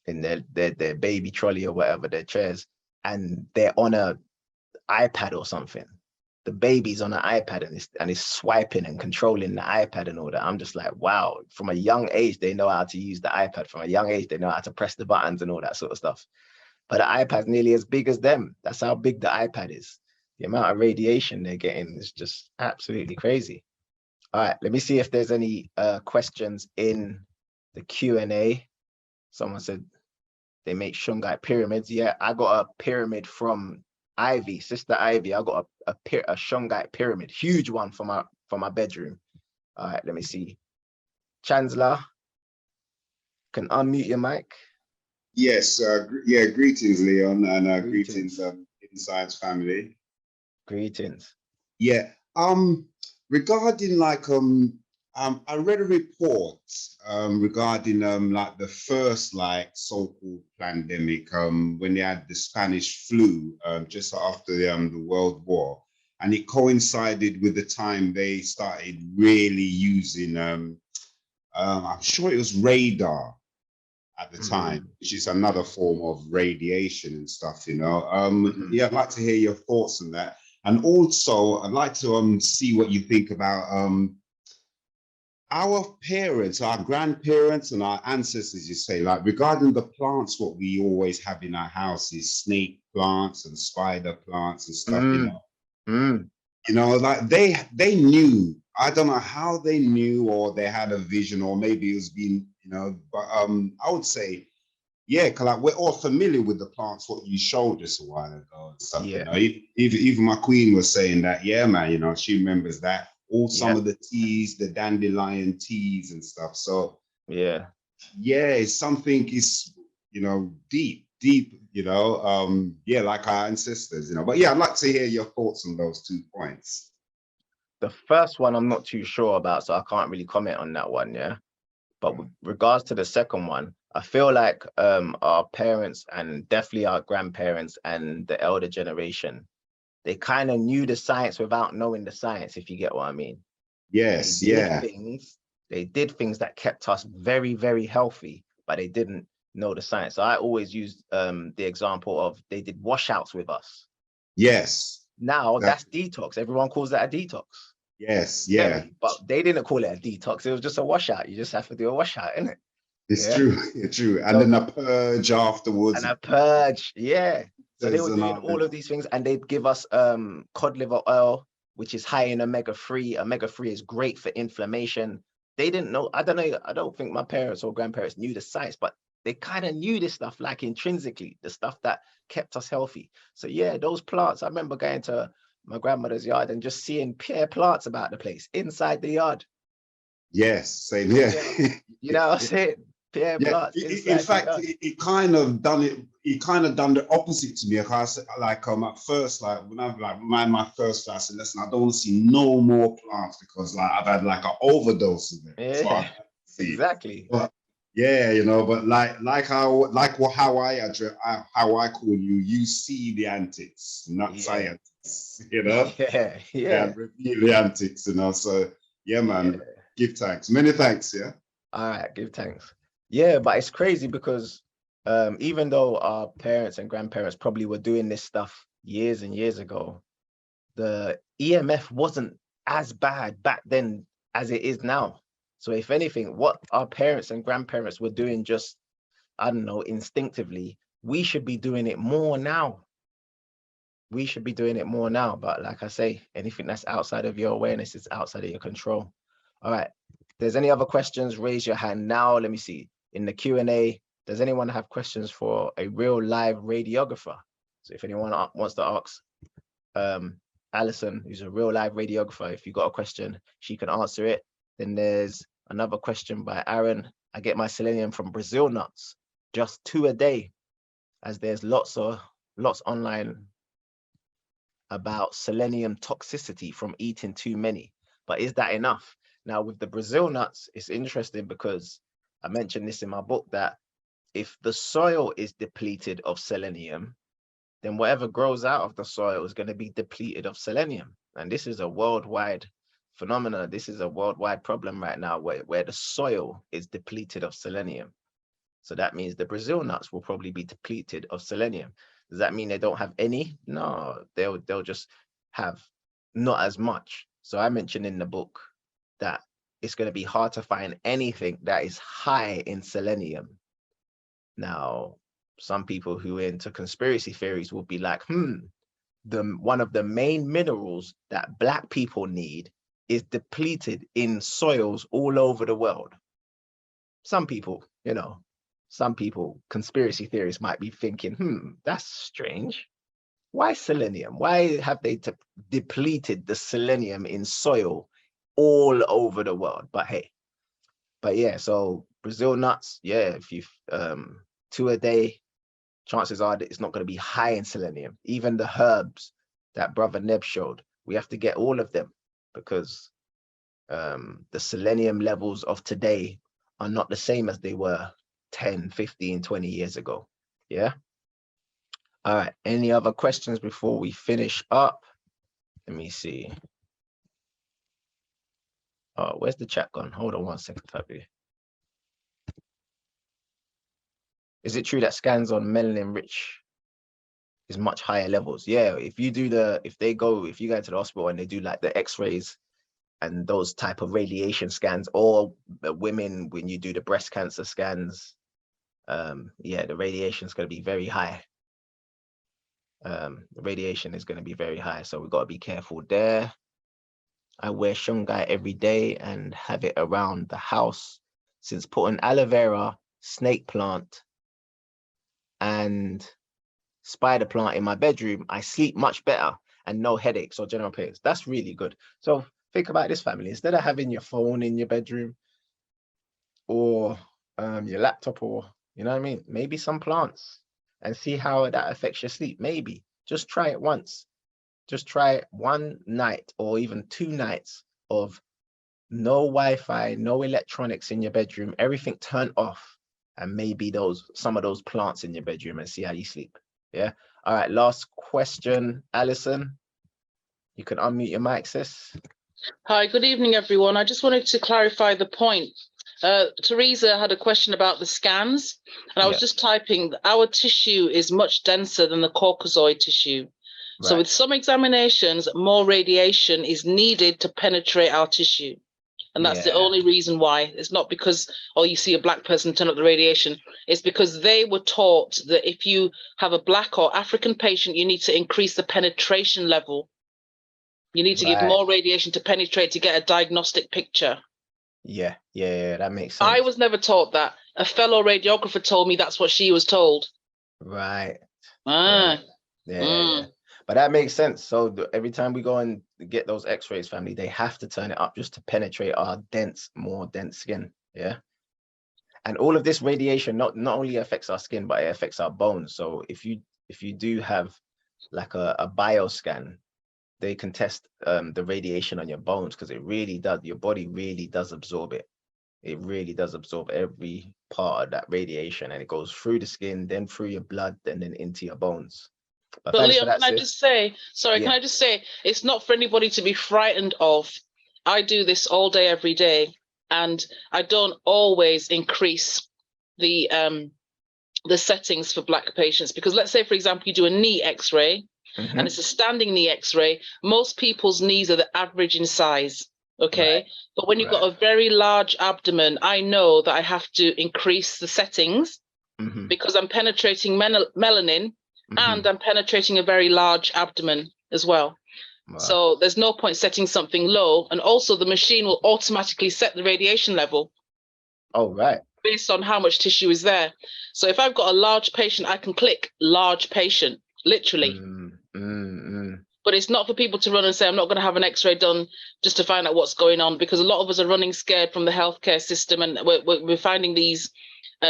their baby trolley or whatever, their chairs, and they're on a iPad or something. The baby's on an iPad and is swiping and controlling the iPad and all that. I'm just like, wow, from a young age, they know how to use the iPad. From a young age, they know how to press the buttons and all that sort of stuff. But the iPad's nearly as big as them. That's how big the iPad is. The amount of radiation they're getting is just absolutely crazy. All right, let me see if there's any questions in the Q&A. Someone said they make shungite pyramids. Yeah, I got a pyramid from Ivy, Sister Ivy. I got a shungite pyramid, huge one for my bedroom. All right, let me see. Chancellor, can unmute your mic. Yes, yeah, greetings, Leon, and greetings, in Science family. Greetings. Yeah, regarding like, I read a report, regarding, like the first, like, so-called pandemic, when they had the Spanish flu, just after the World War, and it coincided with the time they started really using, I'm sure it was radar at the time, which is another form of radiation and stuff, you know. Yeah, I'd like to hear your thoughts on that. And also, I'd like to see what you think about our parents, our grandparents, and our ancestors, you say, like regarding the plants, what we always have in our houses, snake plants and spider plants and stuff, you know. You know, like they knew. I don't know how they knew, or they had a vision, or maybe it was being, you know, but I would say, yeah, cause like we're all familiar with the plants, what you showed us a while ago and stuff. Yeah. You know, even my queen was saying that, yeah, man, you know, she remembers that. All some of the teas, the dandelion teas and stuff. So yeah, it's something is, you know, deep, you know, yeah, like our ancestors, you know. But yeah, I'd like to hear your thoughts on those 2 points. The first one I'm not too sure about, so I can't really comment on that one, yeah. But with regards to the second one, I feel like our parents and definitely our grandparents and the elder generation, they kind of knew the science without knowing the science, if you get what I mean. Yes, They did things that kept us very, very healthy, but they didn't know the science. So I always use the example of they did washouts with us. Yes. Now that's detox. Everyone calls that a detox. Yes, yeah. But they didn't call it a detox. It was just a washout. You just have to do a washout, innit? It's true, it's true. And then a purge afterwards. And a purge, yeah. So they were There's doing all of these things, and they'd give us cod liver oil, which is high in omega-3. Omega-3 is great for inflammation. They didn't know, I don't think my parents or grandparents knew the science, but they kind of knew this stuff, like intrinsically, the stuff that kept us healthy. So yeah, those plants, I remember going to my grandmother's yard and just seeing pear plants about the place, inside the yard. Yes, same here. You know what I'm saying? Pear plants. In fact, it kind of done the opposite to me. Because like at first, like when I like my first class in lesson, I don't want to see no more plants because like I've had like an overdose of it. Yeah, so exactly. But, yeah, you know, but how I call you, you see the antics, not science, you know. Yeah. Review the antics, you know. So yeah, man, give thanks. Many thanks. Yeah. All right, give thanks. Yeah, but it's crazy because even though our parents and grandparents probably were doing this stuff years and years ago, the EMF wasn't as bad back then as it is now. So if anything, what our parents and grandparents were doing just, I don't know, instinctively, we should be doing it more now. We should be doing it more now. But like I say, anything that's outside of your awareness is outside of your control. All right. If there's any other questions, raise your hand now. Let me see. In the Q&A, does anyone have questions for a real live radiographer? So if anyone wants to ask Alison, who's a real live radiographer, if you got a question, she can answer it. Then there's another question by Aaron. I get my selenium from Brazil nuts, just 2 a day, as there's lots online about selenium toxicity from eating too many. But is that enough? Now with the Brazil nuts, it's interesting because I mentioned this in my book that if the soil is depleted of selenium, then whatever grows out of the soil is going to be depleted of selenium. And this is a worldwide phenomenon. This is a worldwide problem right now where the soil is depleted of selenium. So that means the Brazil nuts will probably be depleted of selenium. Does that mean they don't have any? No, they'll just have not as much. So I mentioned in the book that it's going to be hard to find anything that is high in selenium. Now, some people who are into conspiracy theories will be like, one of the main minerals that Black people need is depleted in soils all over the world. some people, some people, conspiracy theorists might be thinking, that's strange. Why selenium? Why have they depleted the selenium in soil all over the world? But hey, yeah, so Brazil nuts, yeah, if you 2 a day, chances are that it's not going to be high in selenium. Even the herbs that Brother Neb showed, we have to get all of them, because the selenium levels of today are not the same as they were 10, 15, 20 years ago. Yeah. All right. Any other questions before we finish up? Let me see. Oh, where's the chat gone? Hold on 1 second, Fabi. Is it true that scans on melanin rich is much higher levels? Yeah, if you go into the hospital and they do like the x-rays and those type of radiation scans, or the women, when you do the breast cancer scans, yeah, the radiation is going to be very high. The radiation is going to be very high, so we've got to be careful there. I wear shungai every day and have it around the house. Since putting aloe vera, snake plant, and spider plant in my bedroom, I sleep much better and no headaches or general pains. That's really good. So think about this, family. Instead of having your phone in your bedroom or your laptop, or you know what I mean, maybe some plants, and see how that affects your sleep. Maybe just try it once. Just try it one night or even 2 nights of no Wi-Fi, no electronics in your bedroom, everything turned off, and maybe some of those plants in your bedroom, and see how you sleep. Yeah. All right. Last question, Alison. You can unmute your mic, sis. Hi, good evening, everyone. I just wanted to clarify the point. Teresa had a question about the scans, and I was just typing, our tissue is much denser than the Caucasoid tissue. Right. So with some examinations, more radiation is needed to penetrate our tissue. And that's the only reason why. It's not because, oh, you see a black person turn up the radiation. It's because they were taught that if you have a black or African patient, you need to increase the penetration level. You need to give more radiation to penetrate to get a diagnostic picture. Yeah, that makes sense. I was never taught that. A fellow radiographer told me that's what she was told. Right. Ah. Right. Yeah. But that makes sense. So every time we go and get those x-rays, family, they have to turn it up just to penetrate our more dense skin. Yeah. And all of this radiation not only affects our skin, but it affects our bones. So if you do have like a bioscan, they can test the radiation on your bones, because it really does, your body really does absorb it. It really does absorb every part of that radiation, and it goes through the skin, then through your blood, and then into your bones. But Leon, can I just say, can I just say, it's not for anybody to be frightened of. I do this all day, every day, and I don't always increase the settings for black patients, because let's say, for example, you do a knee x-ray, and it's a standing knee x-ray. Most people's knees are the average in size, okay? Right. But when you've got a very large abdomen, I know that I have to increase the settings because I'm penetrating melanin, and I'm penetrating a very large abdomen as well. Wow. So there's no point setting something low. And also the machine will automatically set the radiation level. Oh, right. Based on how much tissue is there. So if I've got a large patient, I can click large patient, literally. But it's not for people to run and say, I'm not going to have an x-ray done just to find out what's going on, because a lot of us are running scared from the healthcare system, and we're finding these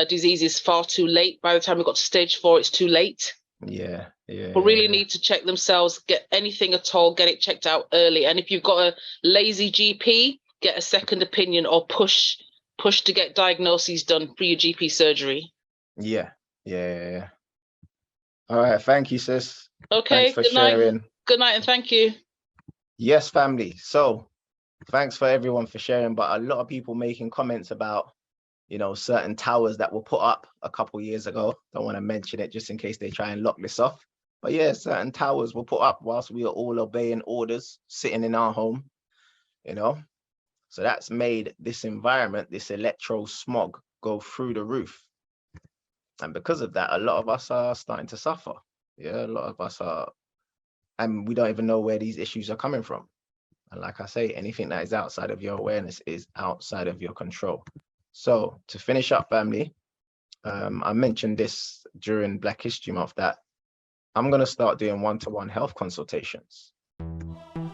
diseases far too late. By the time we got to stage 4, it's too late. Yeah. People really need to check themselves, get anything at all, get it checked out early. And if you've got a lazy GP, get a second opinion, or push to get diagnoses done for your GP surgery. Yeah. All right, thank you, sis. Okay, thanks for sharing. Good night, and thank you. Yes, family. So thanks for everyone for sharing, but a lot of people making comments about, certain towers that were put up a couple of years ago. Don't want to mention it just in case they try and lock this off. But yeah, certain towers were put up whilst we are all obeying orders, sitting in our home, So that's made this environment, this electro smog, go through the roof. And because of that, a lot of us are starting to suffer. Yeah, a lot of us are, and we don't even know where these issues are coming from. And like I say, anything that is outside of your awareness is outside of your control. So to finish up, family, I mentioned this during Black History Month that I'm going to start doing one-to-one health consultations.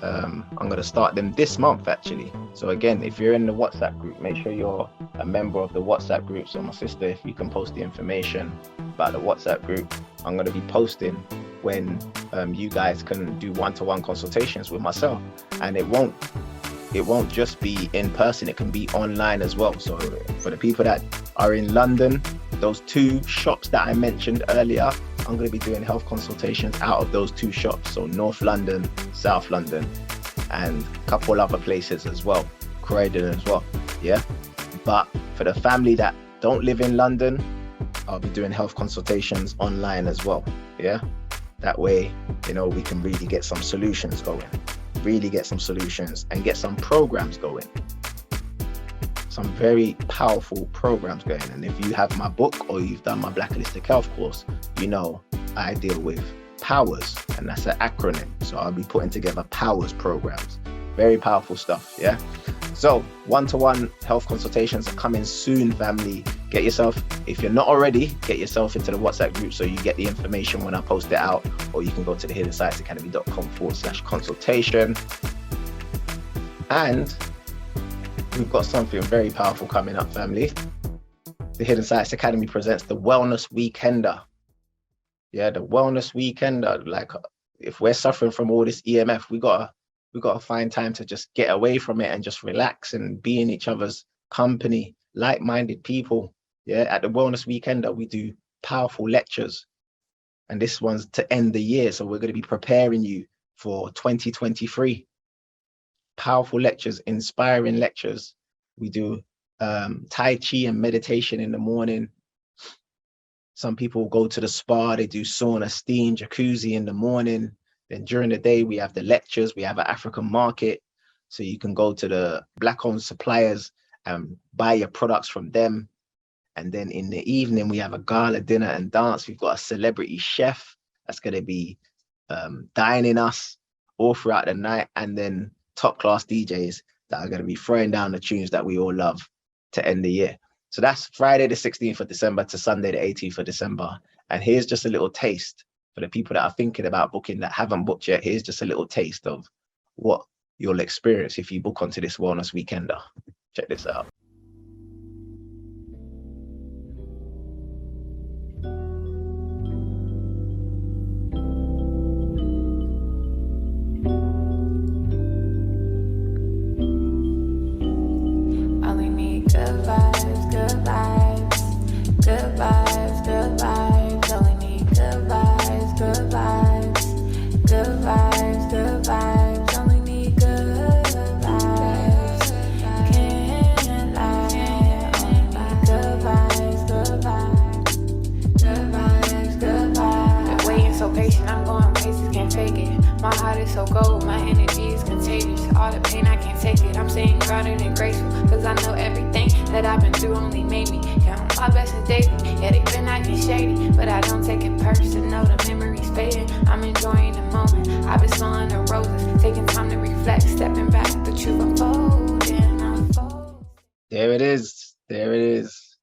I'm going to start them this month, actually. So again, if you're in the WhatsApp group, make sure you're a member of the WhatsApp group. So my sister, if you can post the information about the WhatsApp group, I'm going to be posting when you guys can do one-to-one consultations with myself. And it won't just be in person, it can be online as well. So for the people that are in London, those 2 shops that I mentioned earlier, I'm going to be doing health consultations out of those 2 shops. So North London, South London, and a couple other places as well, Croydon as well. Yeah. But for the family that don't live in London, I'll be doing health consultations online as well. Yeah. That way, you know, we can really get some solutions going, really get some solutions and get some programs going. Some very powerful programs going. And if you have my book or you've done my Black Holistic Health course, you know I deal with POWERS, and that's an acronym. So I'll be putting together POWERS programs. Very powerful stuff, yeah? So one-to-one health consultations are coming soon, family. Get yourself, if you're not already, get yourself into the WhatsApp group so you get the information when I post it out, or you can go to the hiddensciencecacademy.com/consultation. And we've got something very powerful coming up, family. The Hidden Science Academy presents the Wellness Weekender. Yeah, the Wellness Weekender. Like, if we're suffering from all this EMF, we gotta find time to just get away from it and just relax and be in each other's company, like-minded people. Yeah, at the Wellness Weekender, we do powerful lectures, and this one's to end the year. So we're going to be preparing you for 2023. Powerful lectures, inspiring lectures. We do Tai Chi and meditation in the morning. Some people go to the spa, they do sauna, steam, jacuzzi in the morning. Then during the day, we have the lectures, we have an African market. So you can go to the Black-owned suppliers and buy your products from them. And then in the evening, we have a gala dinner and dance. We've got a celebrity chef that's going to be dining us all throughout the night. And then top class DJs that are going to be throwing down the tunes that we all love to end the year. So that's Friday the 16th of December to Sunday the 18th of December. And here's just a little taste for the people that are thinking about booking that haven't booked yet. Here's just a little taste of what you'll experience if you book onto this Wellness Weekender. Check this out. My heart is so cold, my energy is contagious. All the pain, I can't take it. I'm staying grounded and graceful, cause I know everything that I've been through only made me count my blessings daily. Yeah, they've been acting shady, but I don't take it personal. The memories fading, I'm enjoying the moment. I've been smelling the roses, taking time to reflect, stepping back, the truth unfolding. There it is. There it is.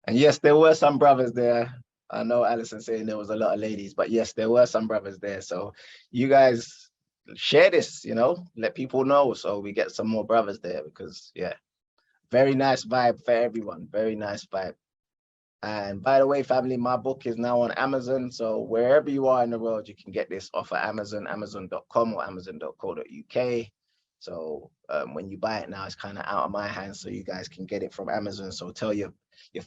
And yes, there were some brothers there. I know Alison saying there was a lot of ladies, but yes, there were some brothers there. So you guys share this, you know, let people know so we get some more brothers there, because yeah, very nice vibe for everyone. Very nice vibe. And by the way, family, my book is now on Amazon. So wherever you are in the world, you can get this off of Amazon, amazon.com or amazon.co.uk. So when you buy it now, it's kind of out of my hands, so you guys can get it from Amazon. So tell your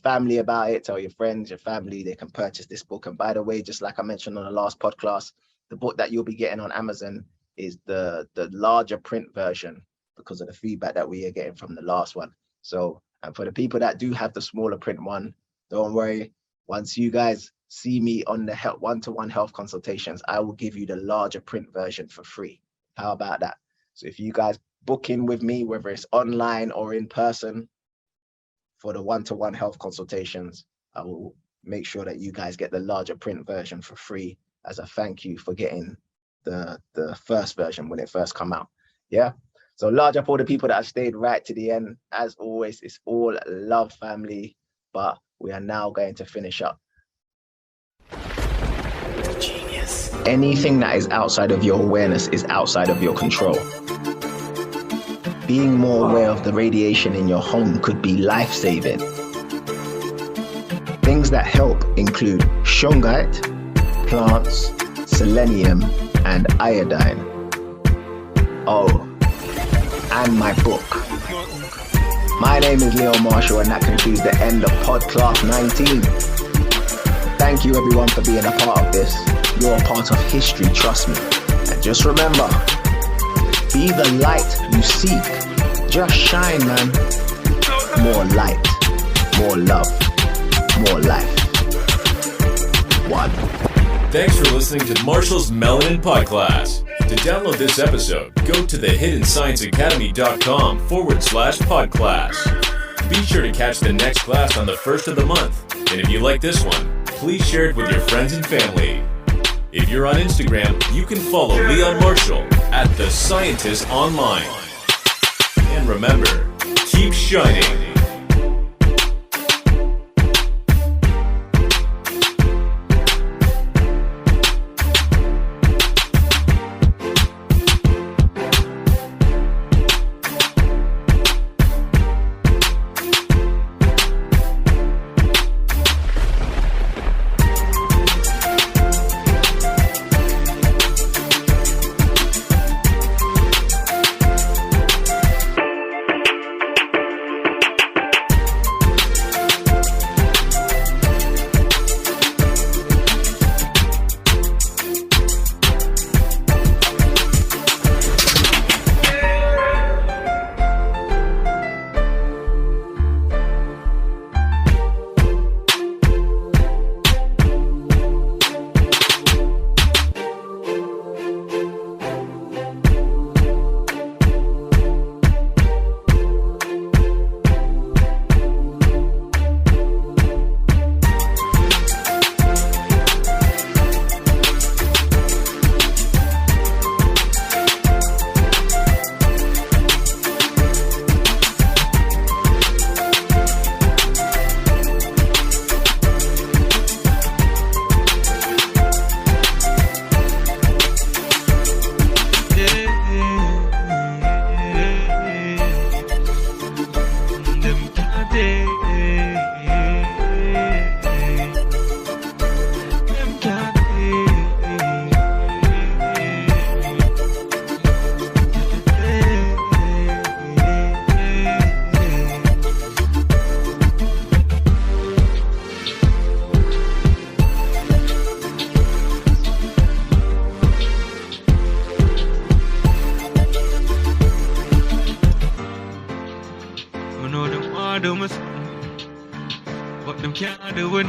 family about it, tell your friends, your family, they can purchase this book. And by the way, just like I mentioned on the last podcast, the book that you'll be getting on Amazon is the larger print version because of the feedback that we are getting from the last one. So, and for the people that do have the smaller print one, don't worry. Once you guys see me on the one-to-one health consultations, I will give you the larger print version for free. How about that? So if you guys book in with me, whether it's online or in person, for the one-to-one health consultations, I will make sure that you guys get the larger print version for free as a thank you for getting the first version when it first come out. Yeah. So large up all the people that have stayed right to the end. As always, it's all love, family, but we are now going to finish up. Genius. Anything that is outside of your awareness is outside of your control. Being more aware of the radiation in your home could be life-saving. Things that help include shungite, plants, selenium, and iodine. Oh, and my book. My name is Leo Marshall, and that concludes the end of PodClass 19. Thank you everyone for being a part of this. You're a part of history, trust me. And just remember, be the light you seek. Just shine, man. More light, more love, more life. One. Thanks for listening to Marshall's Melanin PodClass. To download this episode, go to thehiddenscienceacademy.com/podclass. Be sure to catch the next class on the 1st of the month. And if you like this one, please share it with your friends and family. If you're on Instagram, you can follow Leon Marshall at The Scientist Online. And remember, keep shining. Do my thing, but them can't do it.